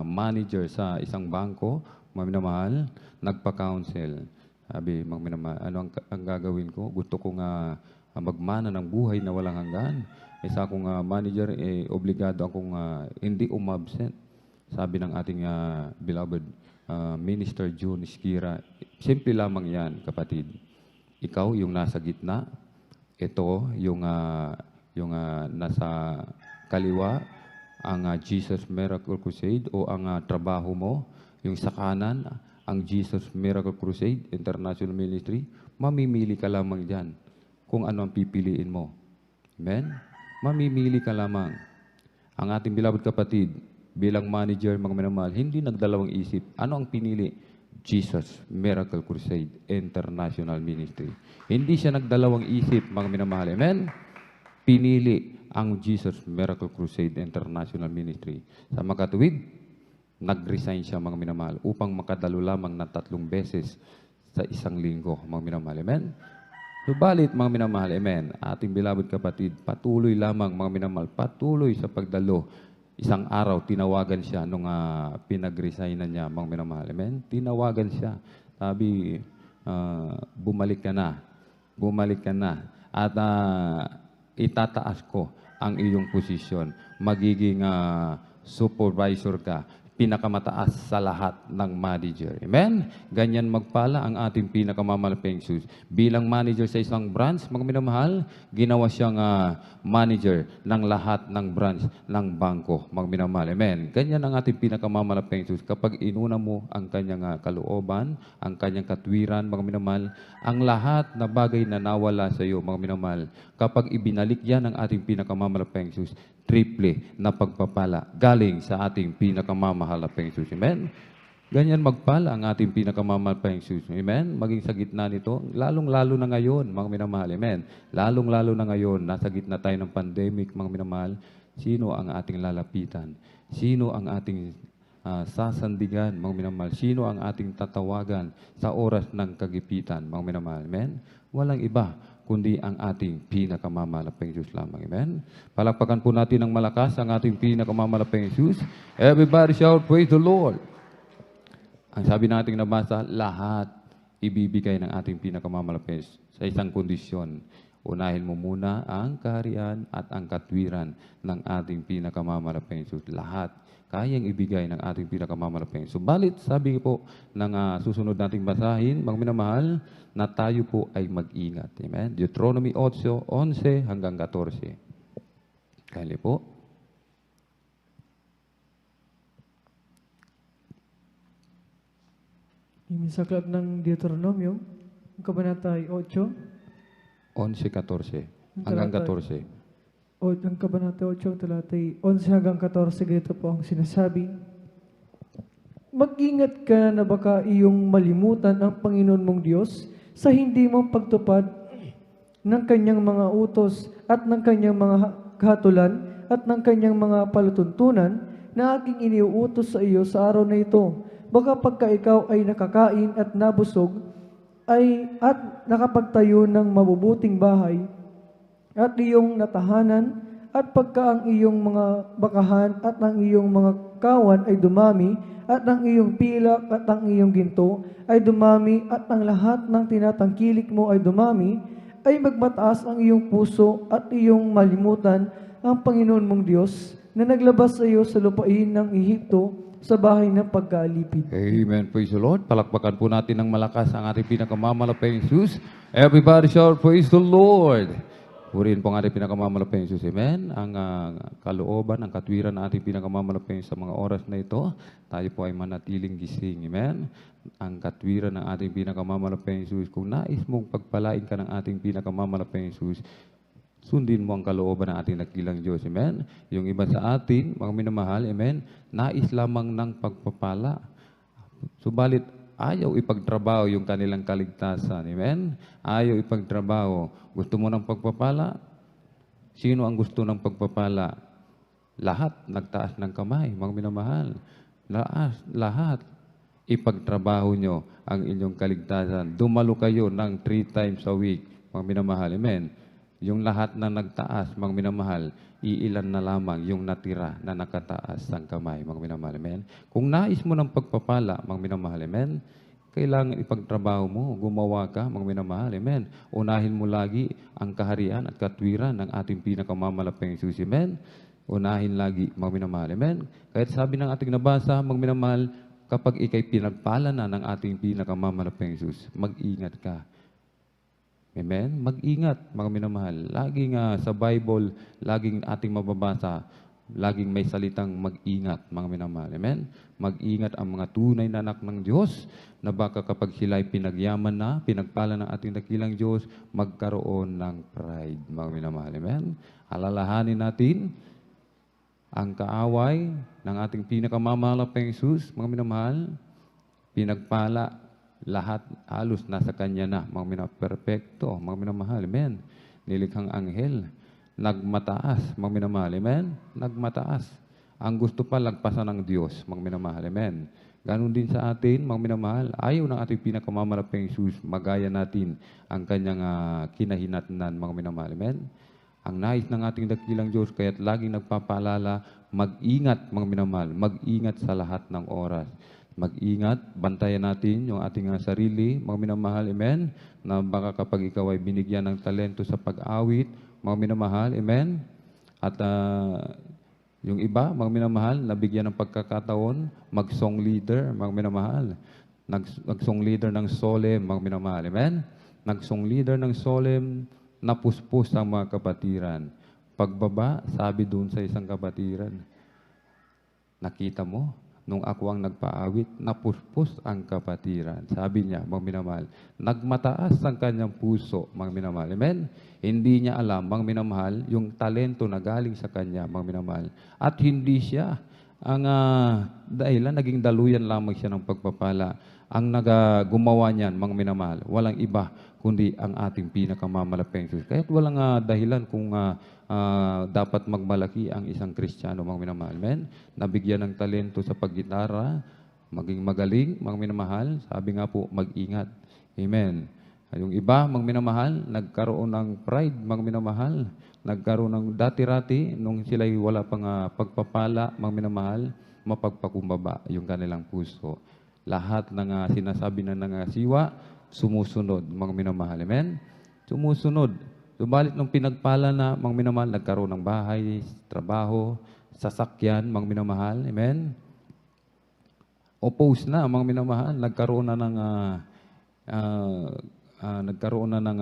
manager sa isang bangko, mga minamahal, nagpa-counsel. Sabi, mga minamahal, ano ang gagawin ko? Gusto kong magmana ng buhay na walang hanggan. Isa akong manager, obligado akong hindi umabsent. Sabi ng ating beloved Minister June Iskira, simple lamang yan, kapatid. Ikaw, yung nasa gitna. Ito, yung nasa kaliwa, ang Jesus Miracle Crusade o ang trabaho mo. Yung sa kanan, ang Jesus Miracle Crusade International Ministry. Mamimili ka lamang dyan kung ano ang pipiliin mo. Amen? Mamimili ka lamang. Ang ating beloved kapatid, bilang manager, mga minamahal, hindi nagdalawang isip. Ano ang pinili? Jesus Miracle Crusade International Ministry. Hindi siya nagdalawang isip, mga minamahal. Amen? Pinili ang Jesus Miracle Crusade International Ministry. Sa makatuwid, nag-resign siya, mga minamahal, upang makadalo lamang na 3 beses sa isang linggo, mga minamahal. Amen? Subalit, mga minamahal, amen, ating beloved kapatid, patuloy lamang, mga minamahal, patuloy sa pagdalo. Isang araw, tinawagan siya nung pinag-resignan niya, mga minamahal, amen? Tinawagan siya. Sabi, bumalik ka na. Bumalik ka na. At itataas ko ang iyong posisyon. Magiging supervisor ka. Pinakamataas sa lahat ng manager. Amen? Ganyan magpala ang ating pinakamamalapayang Jesus. Bilang manager sa isang branch, mga minamahal, ginawa siyang manager ng lahat ng branch ng bangko, mga minamahal. Amen? Ganyan ang ating pinakamamalapayang Jesus. Kapag inuna mo ang kanyang kalooban, ang kanyang katwiran, mga minamahal, ang lahat na bagay na nawala sa iyo, mga minamahal, kapag ibinalik yan ang ating pinakamamalapayang Jesus, triple na pagpapala galing sa ating pinakamamahal na Jesus. Amen? Ganyan magpala ang ating pinakamamahal na Jesus. Amen? Maging sa gitna nito, lalong-lalo na ngayon, mga minamahal. Amen? Lalong-lalo na ngayon, nasa gitna tayo ng pandemic, mga minamahal, sino ang ating lalapitan? Sino ang ating sasandigan, mga minamahal? Sino ang ating tatawagan sa oras ng kagipitan, mga minamahal? Amen? Walang iba kundi ang ating pinakamamalapayang Diyos lamang. Amen? Palakpakan po natin ng malakas ang ating pinakamamalapayang Diyos. Everybody shout, praise the Lord. Ang sabi nating nabasa, lahat ibibigay ng ating pinakamamalapayang Diyos sa isang kondisyon. Unahin mo muna ang kaharian at ang katwiran ng ating pinakamamalapayang Diyos. Lahat kayang ibigay ng ating pinakamamalapayang. Subalit, sabi po ng susunod nating basahin, mga minamahal, na tayo po ay mag-ingat. Amen? Deuteronomy 8:11 hanggang 14. Kaya po. Yung sa aklat ng Deuteronomio, ang kabanata ay 8. 11:14 hanggang 14. O, ang kabanata 8, ang talatay 11 hanggang 14, ganito po ang sinasabi. Mag-ingat ka na baka iyong malimutan ang Panginoon mong Diyos sa hindi mong pagtupad ng kanyang mga utos at ng kanyang mga kahatulan at ng kanyang mga palutuntunan na aking iniuutos sa iyo sa araw na ito. Baka pagka ikaw ay nakakain at nabusog at nakapagtayo ng mabubuting bahay at iyong natahanan at pagka ang iyong mga bakahan at ang iyong mga kawan ay dumami at ang iyong pilak at ang iyong ginto ay dumami at ang lahat ng tinatangkilik mo ay dumami, ay magmataas ang iyong puso at iyong malimutan ang Panginoon mong Diyos na naglabas sa iyo sa lupain ng Ehipto sa bahay ng pagkaalipid. Amen. Praise the Lord. Palakpakan po natin ng malakas ang ating pinakamamalapayang Jesus. Everybody shout, praise the Lord. Purihin po ang ating pinakamamalapang Jesus. Amen. Ang kalooban, ang katwiran na ating pinakamamalapang sa mga oras na ito, tayo po ay manatiling gising. Amen. Ang katwiran ng ating pinakamamalapang Jesus. Kung nais mong pagpalain ka ng ating pinakamamalapang Jesus, sundin mo ang kalooban ng ating nakilang Diyos. Amen. Yung iba sa atin, mga minamahal, amen, nais lamang ng pagpapala. Subalit, ayaw ipagtrabaho yung kanilang kaligtasan. Amen? Ayaw ipagtrabaho. Gusto mo ng pagpapala? Sino ang gusto ng pagpapala? Lahat nagtaas ng kamay, mga minamahal. Lahat. Ipagtrabaho nyo ang inyong kaligtasan. Dumalo kayo ng 3 times a week, mga minamahal. Amen? Yung lahat na nagtaas, mga minamahal, iilan na lamang yung natira na nakataas ang kamay, mga minamahal. Amen? Kung nais mo ng pagpapala, mga minamahal, amen? Kailangan ipagtrabaho mo, gumawa ka, mga minamahal, amen? Unahin mo lagi ang kaharian at katwiran ng ating pinakamamalapang Jesus, amen? Unahin lagi, mga minamahal, amen? Kahit sabi ng ating nabasa, mga minamahal, kapag ikay pinagpala na ng ating pinakamamalapang Jesus, mag-ingat ka. Amen? Mag-ingat, mga minamahal. Laging sa Bible, laging ating mababasa, laging may salitang mag-ingat, mga minamahal. Amen? Mag-ingat ang mga tunay na anak ng Diyos na baka kapag sila ay pinagyaman na, pinagpala ng ating dakilang Diyos, magkaroon ng pride, mga minamahal. Amen? Alalahanin natin ang kaaway ng ating pinakamamalapang Jesus, mga minamahal, pinagpala, lahat halos nasa Kanya na, mga minaperpekto, mga minamahal, amen. Nilikhang anghel, nagmataas, mga minamahal, amen. Nagmataas. Ang gusto pa, lagpasan ng Diyos, mga minamahal, amen. Ganon din sa atin, mga minamahal, ayaw ng ating pinakamamalapang Jesus, magaya natin ang Kanyang kinahinatnan, mga minamahal, amen. Ang nais ng ating dakilang Diyos, kaya't laging nagpapaalala, mag-ingat, mga minamahal, mag-ingat sa lahat ng oras. Mag-ingat, bantayan natin yung ating sarili, mga minamahal, amen, na baka kapag ikaw ay binigyan ng talento sa pag-awit, mga minamahal, amen, at yung iba, mga minamahal, nabigyan ng pagkakataon, mag-song leader, mga minamahal, nag-song leader ng solemn, mga minamahal, amen, nag-song leader ng solemn, napuspos ang mga kapatiran. Pagbaba, sabi doon sa isang kapatiran, nakita mo, nung ako ang nagpaawit, napuspos ang kapatiran. Sabi niya, mga minamahal, nagmataas ang kanyang puso, mga minamahal. Amen? Hindi niya alam, mga minamahal, yung talento na galing sa kanya, mga minamahal. At hindi siya ang dahilan, naging daluyan lamang siya ng pagpapala. Ang gumawa niyan, mga minamahal, walang iba, kundi ang ating pinakamamalapang Jesus. Kaya't walang dahilan kung dapat magmalaki ang isang Kristiyano, mga minamahal. Amen? Nabigyan ng talento sa paggitara, maging magaling, mga minamahal. Sabi nga po, mag-ingat. Amen. Yung iba, mga minamahal, nagkaroon ng pride, mga minamahal. Nagkaroon ng dati-rati, nung sila'y wala pang pagpapala, mga minamahal, mapagpakumbaba yung kanilang puso. Lahat ng sinasabi na siwa, sumusunod, mga minamahal. Amen? Sumusunod. Subalit nung pinagpala na, mga minamahal, nagkaroon ng bahay, trabaho, sasakyan, mga minamahal. Amen? Oppose na, mga minamahal, nagkaroon na ng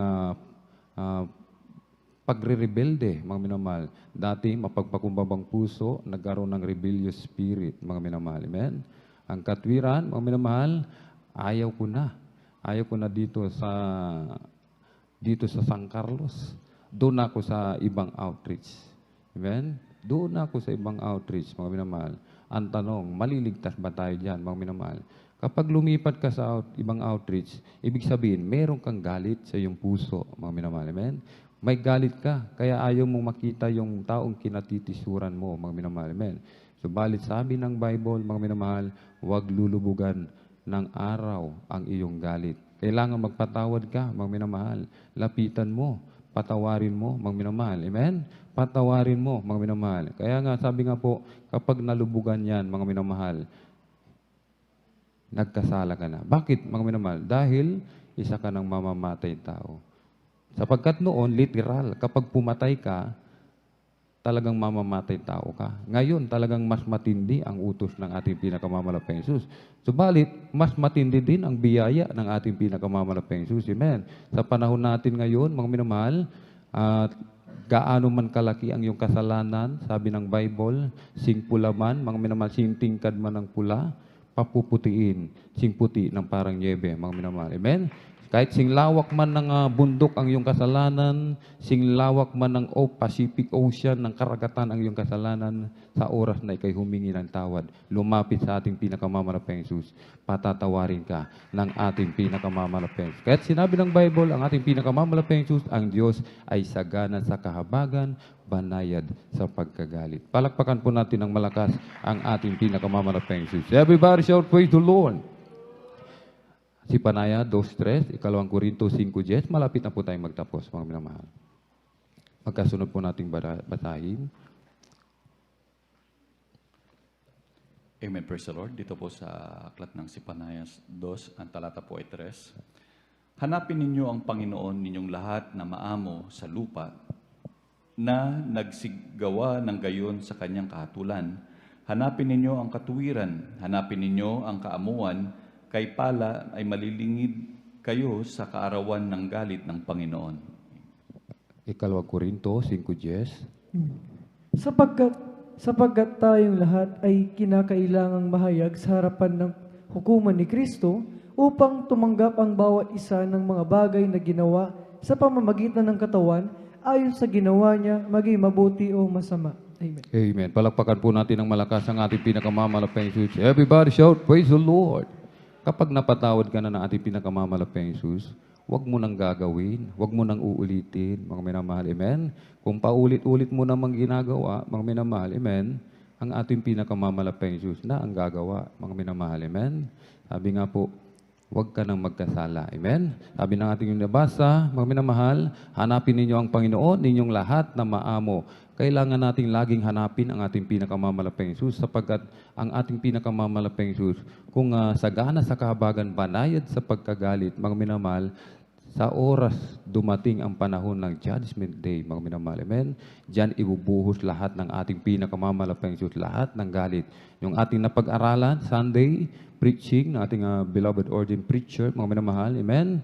pagre-rebelde, mga minamahal. Dati, mapagpakumbabang puso, nagkaroon ng rebellious spirit, mga minamahal. Amen? Ang katwiran, mga minamahal, ayaw ko na. Ayaw ko na dito sa San Carlos. Doon ako sa ibang outreach. Amen? Doon ako sa ibang outreach, mga minamahal. Ang tanong, maliligtas ba tayo dyan, mga minamahal? Kapag lumipat ka sa ibang outreach, ibig sabihin, meron kang galit sa iyong puso, mga minamahal. Amen? May galit ka, kaya ayaw mong makita yung taong kinatitisuran mo, mga minamahal. Amen? Subalit sabi ng Bible, mga minamahal, huwag lulubugan ng araw ang iyong galit. Kailangan magpatawad ka, mga minamahal. Lapitan mo, patawarin mo, mga minamahal. Amen? Patawarin mo, mga minamahal. Kaya nga, sabi nga po, kapag nalubugan yan, mga minamahal, nagkasala ka na. Bakit, mga minamahal? Dahil isa ka ng mamamatay tao. Sapagkat noon, literal, kapag pumatay ka, talagang mamamatay tao ka. Ngayon, talagang mas matindi ang utos ng ating pinakamamalapang Jesus. Subalit, mas matindi din ang biyaya ng ating pinakamamalapang Jesus. Amen. Sa panahon natin ngayon, mga minamahal, Gaano man kalaki ang iyong kasalanan, sabi ng Bible, sing pula man, mga minamahal, sing tingkad man ng pula, papuputiin, sing puti ng parang niebe, mga minamahal. Amen? Kahit sing lawak man ng bundok ang iyong kasalanan, sing lawak man ng Pacific Ocean, ng karagatan ang iyong kasalanan, sa oras na ikay humingi ng tawad, lumapit sa ating pinakamamalapang Jesus, patatawarin ka ng ating pinakamamalapang Jesus. Kahit sinabi ng Bible, ang ating pinakamamalapang Jesus, ang Diyos ay sagana sa kahabagan, banayad sa pagkagalit. Palakpakan po natin ng malakas ang ating pinakamamalapang Jesus. Everybody shout, praise the Lord! Si Panaya 2:3, 2 Korinto 5:10, malapit na po tayong magtapos, mga minamahal. Magkasunod po nating basahin. Amen, praise the Lord. Dito po sa aklat ng Sipanayas 2, ang talata po ay 3. Hanapin ninyo ang Panginoon ninyong lahat na maamo sa lupa, na nagsigawa ng gayon sa kanyang kahatulan. Hanapin ninyo ang katuwiran, hanapin ninyo ang kaamuan, kay pala ay malilingid kayo sa kaarawan ng galit ng Panginoon. 2 Korinto 5:10. Sapagkat tayong lahat ay kinakailangang mahayag sa harapan ng hukuman ni Kristo upang tumanggap ang bawat isa ng mga bagay na ginawa sa pamamagitan ng katawan ayon sa ginawa niya, maging mabuti o masama. Amen. Amen. Palakpakan po natin ng malakas ang ating pinakamamalapang Jesus. Everybody shout, praise the Lord! Kapag napatawad ka na ng ating pinakamamalapang Jesus, huwag mo nang gagawin, huwag mo nang uulitin, mga minamahal, amen? Kung paulit-ulit mo namang ginagawa, mga minamahal, amen, ang ating pinakamamalapang Jesus na ang gagawa, mga minamahal, amen? Sabi nga po, huwag ka nang magkasala, amen? Sabi ng ating nabasa, mga minamahal, hanapin ninyo ang Panginoon, ninyong lahat na maamo. Kailangan nating laging hanapin ang ating pinakamamalapang Jesus sapagkat ang ating pinakamamalapang Jesus, kung sagana sa kahabagan, banayad sa pagkagalit, mga minamahal, sa oras dumating ang panahon ng Judgment Day, mga minamahal, amen? Diyan ibubuhos lahat ng ating pinakamamalapang Jesus, lahat ng galit. Yung ating napag-aralan, Sunday, preaching, ng ating beloved ordained preacher, mga minamahal, amen?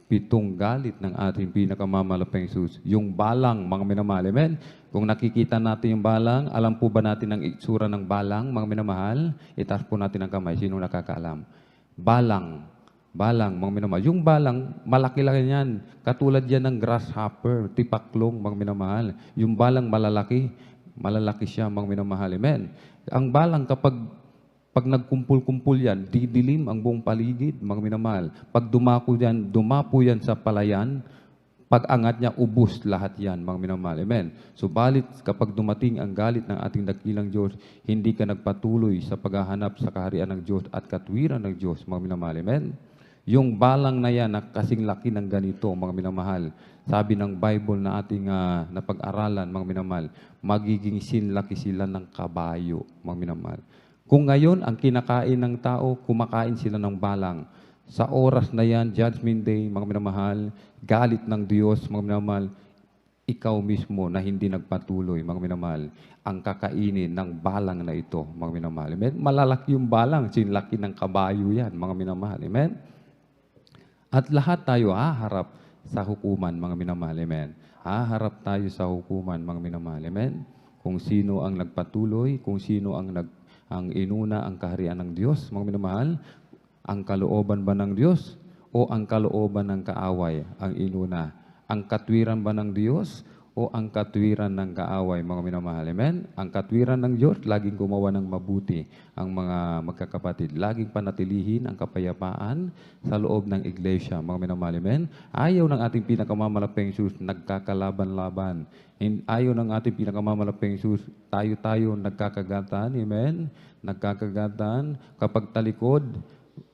7 galit ng ating pinakamamalapang Jesus. Yung balang, mga minamahal, amen? Kung nakikita natin yung balang, alam po ba natin ang itsura ng balang, mga minamahal? Itaas po natin ang kamay. Sino nakakaalam? Balang, mga minamahal. Yung balang, malaki-laki yan. Katulad yan ng grasshopper, tipaklong, mga minamahal. Yung balang malalaki siya, mga minamahal. Amen? Ang balang, kapag nagkumpul-kumpul yan, didilim ang buong paligid, mga minamahal. Pag dumapo yan sa palayan, pag angat niya, ubos lahat yan, mga minamahal. Amen. Subalit, kapag dumating ang galit ng ating dakilang Diyos, hindi ka nagpatuloy sa paghahanap sa kaharian ng Diyos at katwiran ng Diyos, mga minamahal. Amen. Yung balang na yan, na kasing laki ng ganito, mga minamahal, sabi ng Bible na ating napag-aralan, mga minamahal, magiging sinlaki sila ng kabayo, mga minamahal. Kung ngayon, ang kinakain ng tao, kumakain sila ng balang. Sa oras na yan, Judgment Day, mga minamahal, galit ng Diyos, mga minamahal, ikaw mismo na hindi nagpatuloy, mga minamahal, ang kakainin ng balang na ito, mga minamahal. Amen? Malalaki yung balang, sinlaki ng kabayo yan, mga minamahal. Amen? At lahat tayo haharap sa hukuman, mga minamahal. Amen? Haharap tayo sa hukuman, mga minamahal. Amen? Kung sino ang nagpatuloy, kung sino ang inuna ang kaharian ng Diyos, mga minamahal, ang kalooban ba ng Diyos o ang kalooban ng kaaway ang inuna? Ang katwiran ba ng Diyos o ang katwiran ng kaaway, mga minamahal? Amen? Ang katwiran ng Diyos, laging gumawa ng mabuti ang mga magkakapatid. Laging panatilihin ang kapayapaan sa loob ng iglesia, mga minamahal. Amen? Ayaw ng ating pinakamamalapang Jesus, nagkakalaban-laban. Ayaw ng ating pinakamamalapang Jesus, tayo nagkakagatan. Amen? Nagkakagatan. Kapag talikod,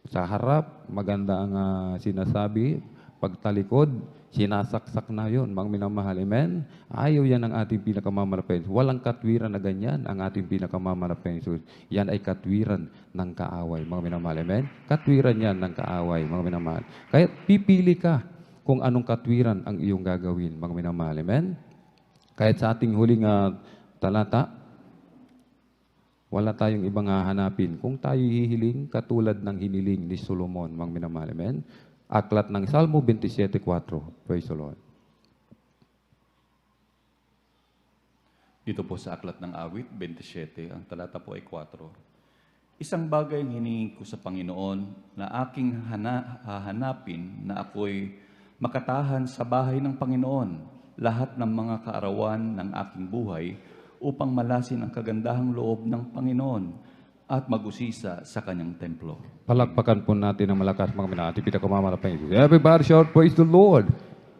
sa harap, maganda ang sinasabi. Pagtalikod, sinasaksak na yun, mga minamahal. Amen? Ayaw yan ng ating pinakamamalapang. Walang katwiran na ganyan ang ating pinakamamalapang. Yan ay katwiran ng kaaway, mga minamahal. Amen? Katwiran yan ng kaaway, mga minamahal. Kaya pipili ka kung anong katwiran ang iyong gagawin, mga minamahal. Amen? Kahit sa ating huling talata, wala tayong ibang hahanapin. Kung tayo hihiling, katulad ng hiniling ni Solomon, mga minamahal. Amen? Aklat ng Salmo 27:4. Praise the Lord. Dito po sa Aklat ng Awit, 27, ang talata po ay 4. Isang bagay ang hiningi ko sa Panginoon na aking hahanapin na ako'y makatahan sa bahay ng Panginoon lahat ng mga kaarawan ng aking buhay upang malasin ang kagandahang loob ng Panginoon at mag-usisa sa kanyang templo. Palakpakan po natin ang malakas mga minamahal. Pinakamamalapang Diyos. Everybody shout, praise the Lord.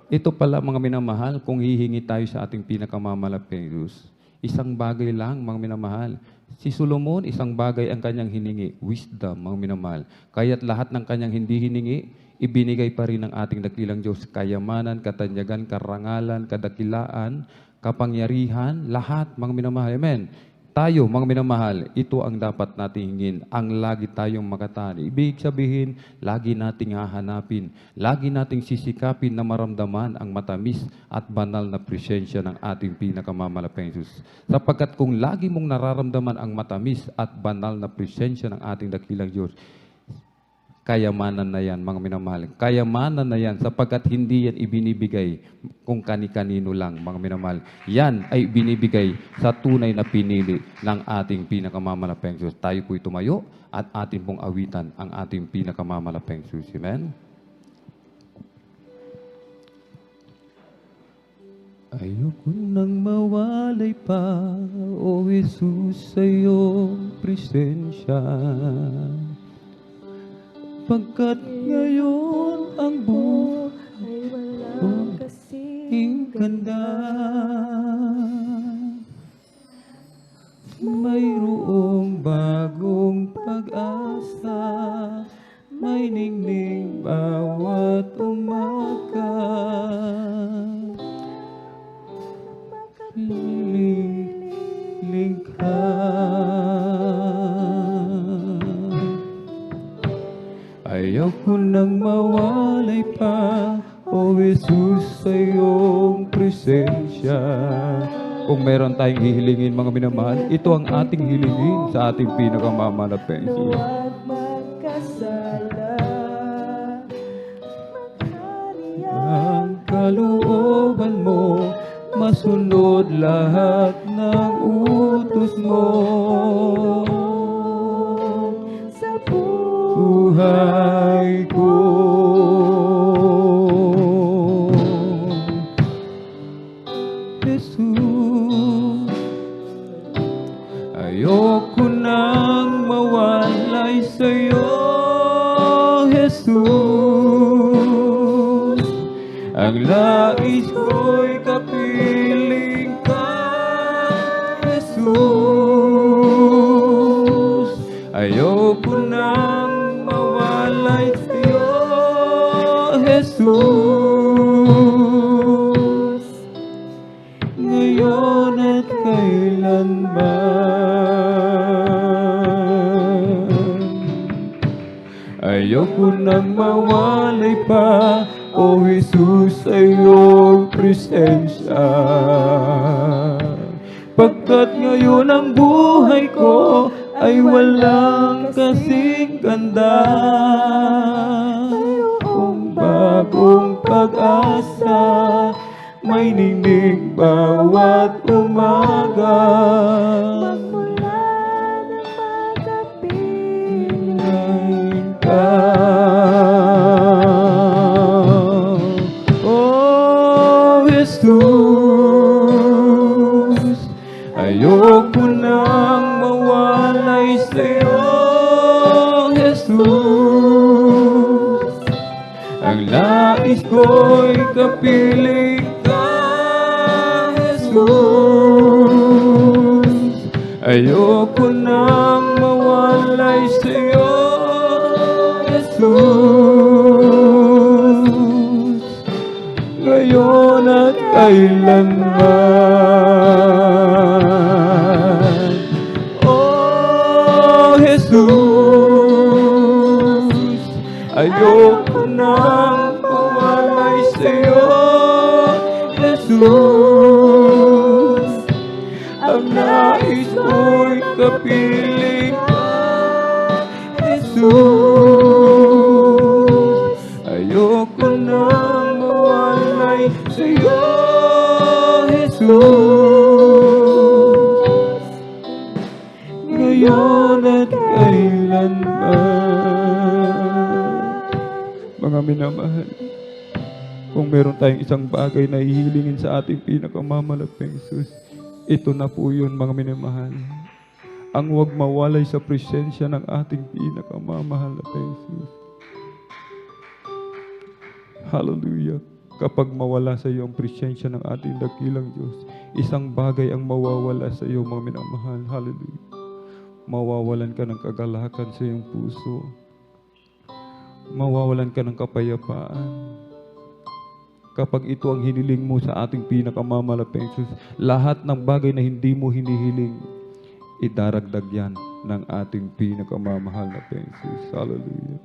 Ito pala mga minamahal, kung hihingi tayo sa ating pinakamamalapang Diyos, isang bagay lang mga minamahal. Si Solomon, isang bagay ang kanyang hiningi, wisdom mga minamahal. Kaya't lahat ng kanyang hindi hiningi, ibinigay pa rin ng ating dakilang Diyos, kayamanan, katanyagan, karangalan, kadakilaan, kapangyarihan, lahat mga minamahal. Amen. Tayo, mga minamahal, ito ang dapat nating hingin, ang lagi tayong makatani. Ibig sabihin, lagi nating hahanapin, lagi nating sisikapin na maramdaman ang matamis at banal na presensya ng ating pinakamamalapang Diyos. Sapagkat kung lagi mong nararamdaman ang matamis at banal na presensya ng ating dakilang Diyos, kayamanan na yan, mga minamahal. Kayamanan na yan sapagkat hindi yan ibinibigay kung kani-kanino lang, mga minamahal. Yan ay binibigay sa tunay na pinili ng ating pinakamamalapang Diyos. Tayo po'y tumayo at ating pong awitan ang ating pinakamamalapang Diyos. Amen? Ayoko nang mawalay pa, O Jesus, sa iyong presensya. Pagkat ngayon ang buhay walang kasing ganda. Mayroong bagong pag-asa, may ningning bawat umaga. Liling ka. Ayaw ko nang mawalay pa, O Jesus, sa iyong presensya. Kung meron tayong hihilingin, mga minamahal, ito ang ating hilingin sa ating pinakamamalapang Diyos. Huwag magkasala, maghari Ang kalooban mo, masunod lahat ng utos mo. sa Buhay ko. Jesus, ayoko nang mawalay sa'yo, Jesus. Ang lais ko'y kapiling ka, Jesus. Ayoko nang mawalay sa'yo, Jesus. Ngayon at kailanman. Ayoko nang mawalay pa, O Jesus, sa iyong presensya. Pagkat ngayon ang buhay ko ay walang kasing ganda. Mayroong bagong pag-asa, may ningning bawat umaga. magmula ng magabi. Ngayon ka, Oh Jesus, ayoko nang mawalay sa'yo, Jesus. Ang lais ko'y kapiling ka, Jesus. Ayoko nang mawalay sa'yo, Jesus. Ngayon at kailanman. Oh Jesus, ayoko nang mawalay sa'yo, Jesus. Ang nais ko'y kapiling ka, Jesus. Ayoko nang mawalay sa'yo, Jesus. minamahal, kung meron tayong isang bagay na ihilingin sa ating pinakamamalaping Jesus, ito na po yun, mga minamahal. Ang huwag mawalay sa presensya ng ating pinakamamahal na Jesus. Hallelujah. Kapag mawala sa iyo ang presensya ng ating dakilang Diyos, isang bagay ang mawawala sa iyo, mga minamahal. Hallelujah. Mawawalan ka ng kagalakan sa iyong puso. Mawawalan ka ng kapayapaan. Kapag ito ang hiniling mo sa ating pinakamamalaping Diyos, lahat ng bagay na hindi mo hinihiling, idaragdag yan ng ating pinakamamahal na Jesus. Hallelujah.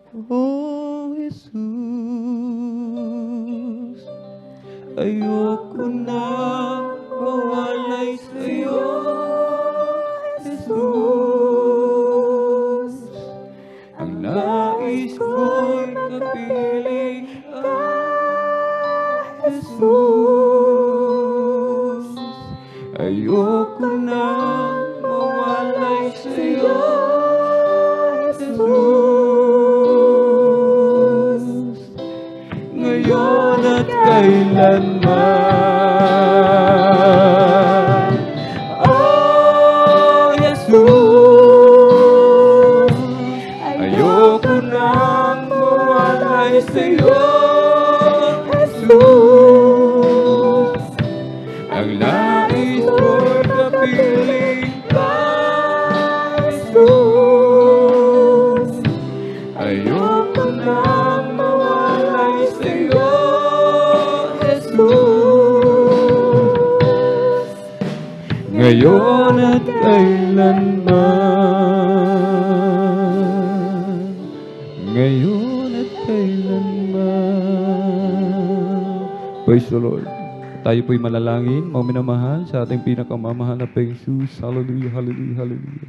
Oh, Jesus, ayoko na mawalay sa iyo, Jesus. Ang nais ko'y kapiling ka, Jesus. Ayoko na mawalay sa iyo, Jesus. Ngayon at kailanman. Oh, Jesus, ayoko nang mawalay sa iyo, Jesus. Ang nais ko'y kapiling ka, Jesus. Ayoko nang mawalay sa iyo, Jesus. Ngayon at kailanman. Ngayon at kailanman. Praise the Lord. Tayo po'y malalangin, mga minamahal, sa ating pinakamamahal na Jesus. Hallelujah, hallelujah, hallelujah.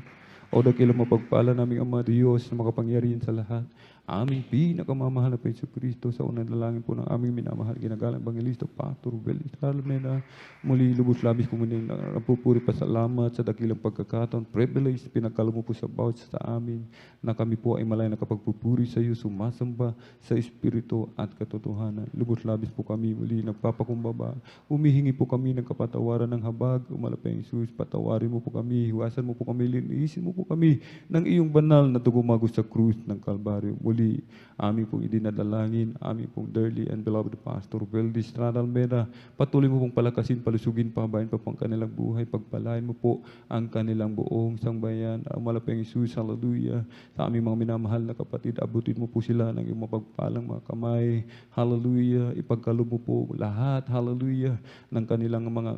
O dakilang mapagpala naming Ama Diyos na makapangyarihan sa lahat. Aming pinakamamahal na Panginoon Kristo, sa unang dalangin po ng aming minamahal, ginagalang Evangelista Pastor Belis Almena. Muli lubos labis po muli napupuri pasalamat sa dakilang pagkakataon, privilege, pinagkalo mo po sa bawat sa amin, na kami po ay malay nakapagpupuri sa iyo, sumasamba sa Espiritu at katotohanan. Lubos labis po kami muli nagpapakumbaba, humihingi po kami ng kapatawaran ng habag, umalapay Jesus, patawarin mo po kami, hiwasan mo po kami, linisin mo po kami ng iyong banal na dugumagos sa krus ng Kalbaryo. Muli, aming pong idinadalangin, aming pong dearly and beloved Pastor Beldis Almeda, patuloy mo pong palakasin, palusugin, pabayan pa pong kanilang buhay, pagpalain mo po ang kanilang buong sangbayan. Umalapay Jesus, hallelujah. Sa aming mga minamahal na kapatid, abutin mo po sila ng iyong mapagpalang mga kamay, hallelujah. Ipagkalo mo po lahat, hallelujah, ng kanilang mga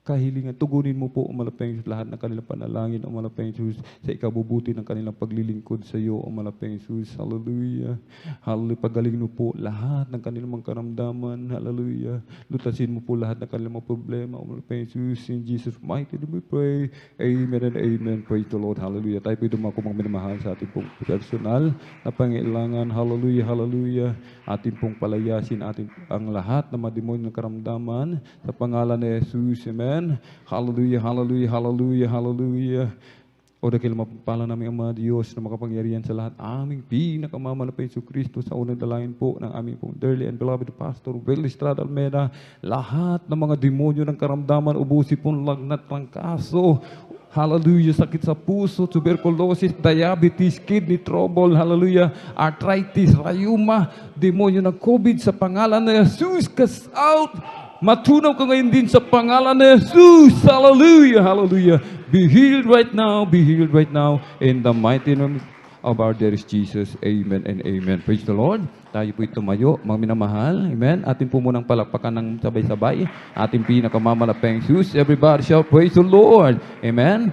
kahilingan. Tugunin mo po, umalapay lahat ng kanilang panalangin, umalapay Jesus, sa ikabubuti ng kanilang paglilingkod sa iyo, umalapay Jesus, hallelujah. Hallelujah, pagaling mo po lahat ng kanilang mga karamdaman, hallelujah. Lutasin mo po lahat ng kanilang mga problema, umalapay Jesus, in Jesus' mighty name we pray, amen and amen. Praise the Lord, hallelujah. Tayo po dumako mga minamahal sa ating pong personal na pangailangan, hallelujah, hallelujah. Ating pong palayasin ang lahat ng mga demonyo ng karamdaman sa pangalan ni Jesus, amen. Hallelujah, hallelujah, hallelujah, hallelujah. O dakil mapagpala namin ang mga Diyos na makapangyarihan sa lahat. Aming pinakamamahal na Panginoon Kristo, sa unang dalangin po ng aming pong dearly and beloved Pastor Belis Almeda. Lahat ng mga demonyo ng karamdaman, ubusin pong lagnat, trangkaso, hallelujah, sakit sa puso, tuberculosis, diabetes, kidney trouble, hallelujah, arthritis, rheuma, demonyo ng COVID, sa pangalan na Jesus, cast out. Matunaw ka ngayon din sa pangalan ni Jesus. Hallelujah, hallelujah. Be healed right now, be healed right now. In the mighty name of our dearest Jesus. Amen and amen. Praise the Lord. Tayo po'y tumayo, mga minamahal. Amen. Atin po munang palakpakan ng sabay-sabay. Ating pinakamamalapeng Jesus. Everybody shout, praise the Lord. Amen.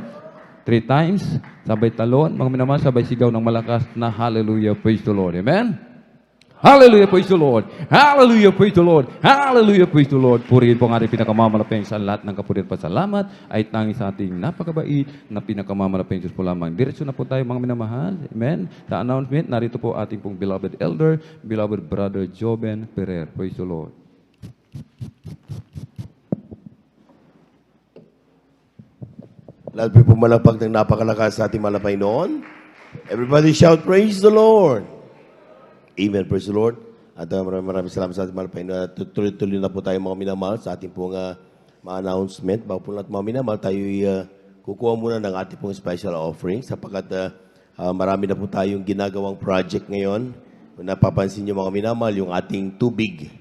3 times. Sabay talon. Mga minamahal, sabay sigaw ng malakas na hallelujah. Praise the Lord. Amen. Hallelujah, praise the Lord. Hallelujah, praise the Lord. Hallelujah, praise the Lord. Purihin po ang ating pinakamamalapeng sa lahat ng kapurihan pasalamat ay tanging sa ating napakabait na pinakamamalapeng Diyos po lamang. Diretso na po tayo mga minamahal. Amen. Sa announcement, narito po ating pong beloved elder, beloved brother Joben Ferrer. Praise the Lord. Lahat po pumalapag ng napakalakas sa ating malapay noon. Everybody shout, praise the Lord. Amen. Praise the Lord. At maraming salamat sa ating mahal Panginoon. Tuloy-tuloy na po tayo mga minamahal sa ating pong mga announcement. Bago po lahat mga minamahal, tayo kukuha muna ng ating pong special offering sapagkat marami na po tayong ginagawang project ngayon. Kung napapansin niyo mga minamahal, yung ating tubig,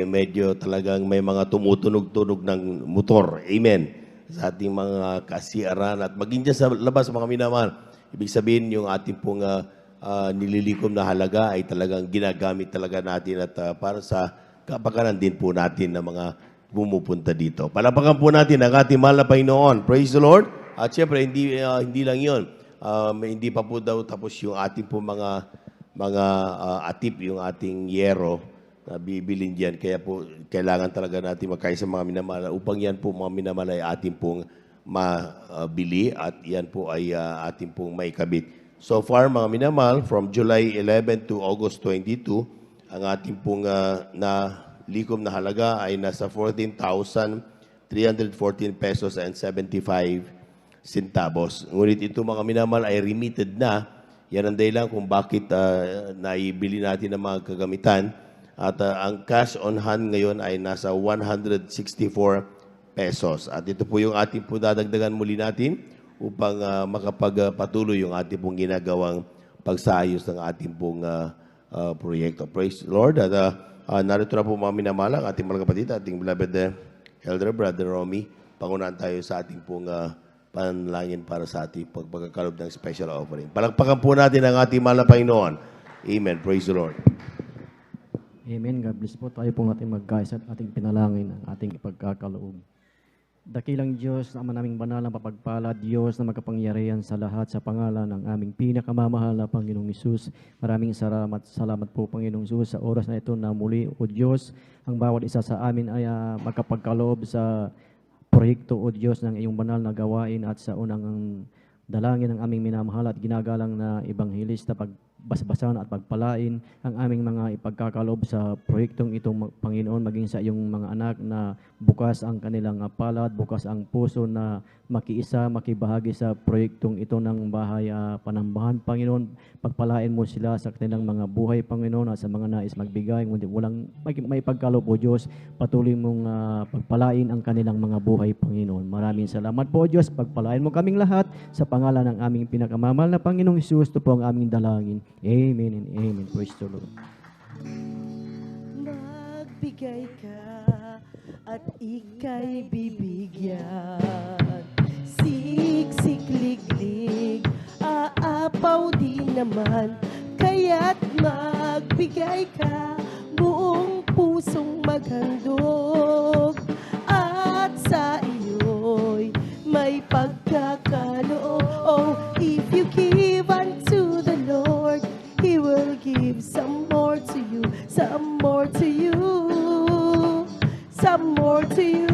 medyo talagang may mga tumutunog-tunog ng motor. Amen. Sa ating mga kasiaran at maging dyan sa labas mga minamahal. Ibig sabihin yung ating pong nililikom na halaga ay talagang ginagamit talaga natin at para sa kapakanan din po natin ng mga bumupunta dito. Palapakan po natin ang ating mahal na Panginoon. Praise the Lord. At siyempre, hindi lang yun. Hindi pa po daw tapos yung ating po mga atip, yung ating yero na bibilin diyan. Kaya po, kailangan talaga natin magkaisa mga minamahal upang yan po mga minamahal ay ating pong mabili at yan po ay ating pong maikabit. So far, mga minamahal, from July 11 to August 22, ang ating pong na likom na halaga ay nasa 14,314 pesos and 75 centavos. Ngunit ito mga minamahal ay remitted na. Yan ang dahilan kung bakit naibili natin ng mga kagamitan. At ang cash on hand ngayon ay nasa 164 pesos. At ito po yung ating po dadagdagan muli natin upang makapagpatuloy yung ating pong ginagawang pagsayos ng ating pong proyekto. Praise the Lord. At narito na po mga minamahal ang ating mga kapatid, ating beloved Elder Brother Romy. Pangunahan tayo sa ating pong panalangin para sa ating pagkakalob ng special offering. Palakpakan po natin ang ating mahal na Panginoon. Amen. Praise the Lord. Amen. God bless po. Tayo pong ating magkaisa at ating pinalangin ang ating ipagkakaloob. Dakilang Diyos, Ama naming banal na papagpala, Diyos na magkapangyarihan sa lahat sa pangalan ng aming pinakamamahal na Panginoong Hesus. Maraming salamat po Panginoong Hesus sa oras na ito na muli, O Diyos, ang bawat isa sa amin ay magkapagkaloob sa proyekto, O Diyos, ng iyong banal na gawain at sa unang dalangin ng aming minamahal at ginagalang na ebanghilista pagbasbasan at pagpalain ang aming mga ipagkakaloob sa proyektong itong Panginoon, maging sa iyong mga anak na bukas ang kanilang palad, bukas ang puso na makiisa, makibahagi sa proyektong ito ng bahay panambahan, Panginoon. Pagpalain mo sila sa kanilang mga buhay, Panginoon, at sa mga nais magbigay, ngunit walang may pagkaloob, O Diyos, patuloy mong pagpalain ang kanilang mga buhay, Panginoon. Maraming salamat po, O Diyos. Pagpalain mo kaming lahat sa pangalan ng aming pinakamamahal na Panginoong Hesus. Ito po ang aming dalangin. Amen and amen. Praise the Lord. Magbigay ka at ika'y bibigyan. Siksik, liglig, aapaw din naman. Kaya't magbigay ka, buong pusong maghandog. At sa iyo'y may pagkakaloob. Oh, if you give unto the Lord, He will give some more to you, some more to you, some more to you.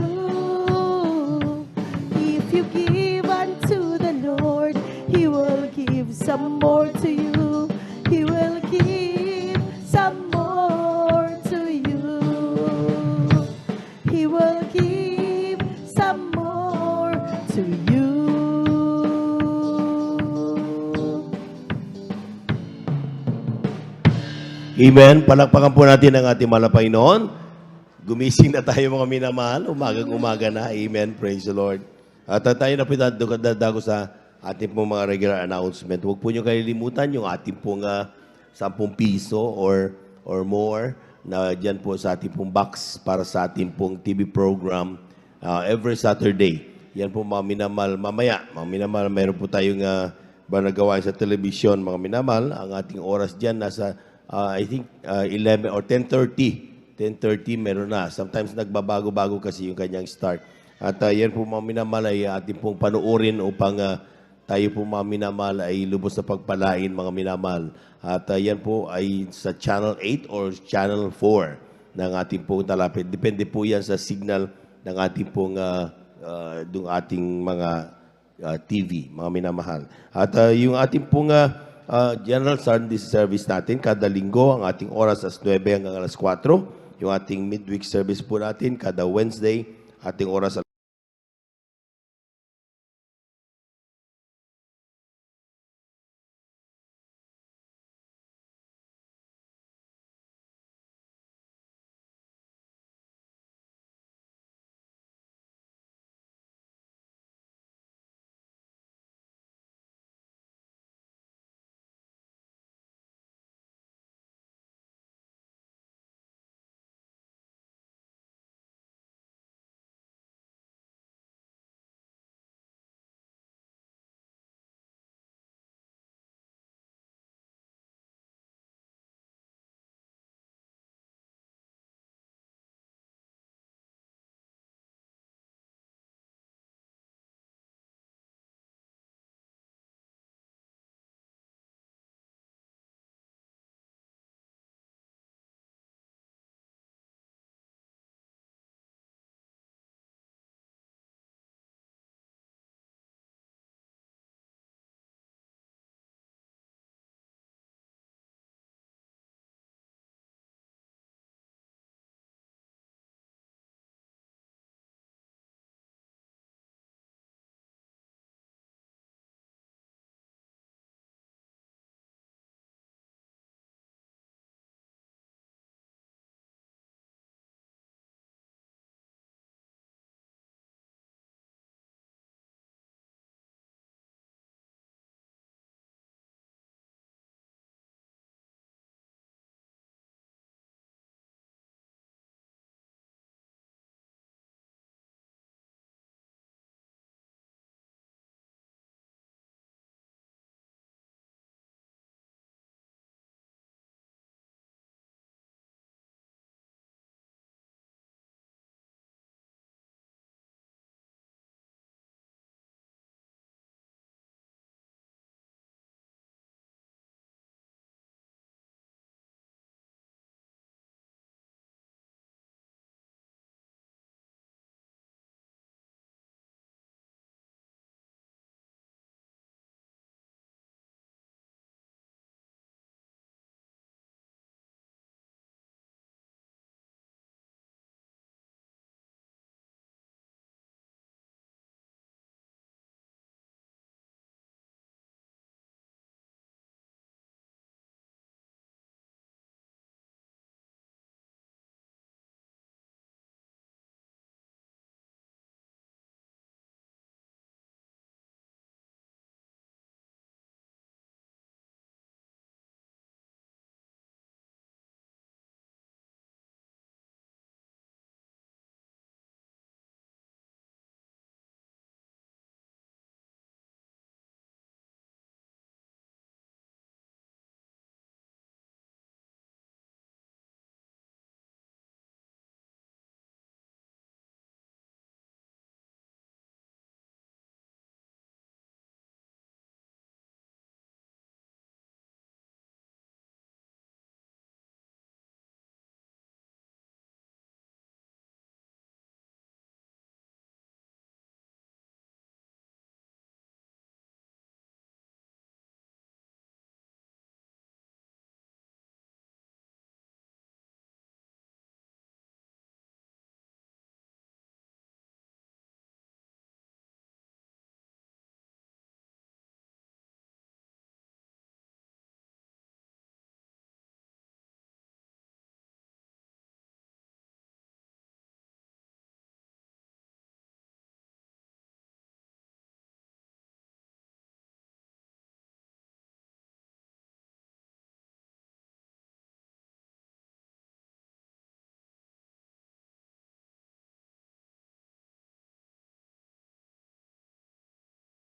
If you give unto the Lord, He will give some more to you. He will give some more to you. He will give some more to you. Amen. Palakpakan po natin ang ating mahal na Panginoon. Gumising na tayo mga minamahal. Umagang-umaga na. Amen. Praise the Lord. At tayo na po dadago sa ating pong mga regular announcement. Huwag po nyo kalilimutan yung ating pong 10 piso or more na dyan po sa ating pong box para sa ating pong TV program every Saturday. Yan po mga minamahal. Mamaya, mga minamahal, meron po tayong nagawa sa television, mga minamahal. Ang ating oras dyan nasa I think 11 or 10:30. 10:30 meron na. Sometimes nagbabago-bago kasi yung kanyang start. At yan po mga minamahal ay ating pong panuorin upang tayo po mga minamahal ay lubos na pagpalain mga minamahal. At yan po ay sa Channel 8 or Channel 4 ng ating pong talapit. Depende po yan sa signal ng ating pong ating mga TV, mga minamahal. At yung ating pong General Sunday service natin, kada linggo, ang ating oras as 9 hanggang alas 4. Yung ating midweek service po natin, kada Wednesday, ating oras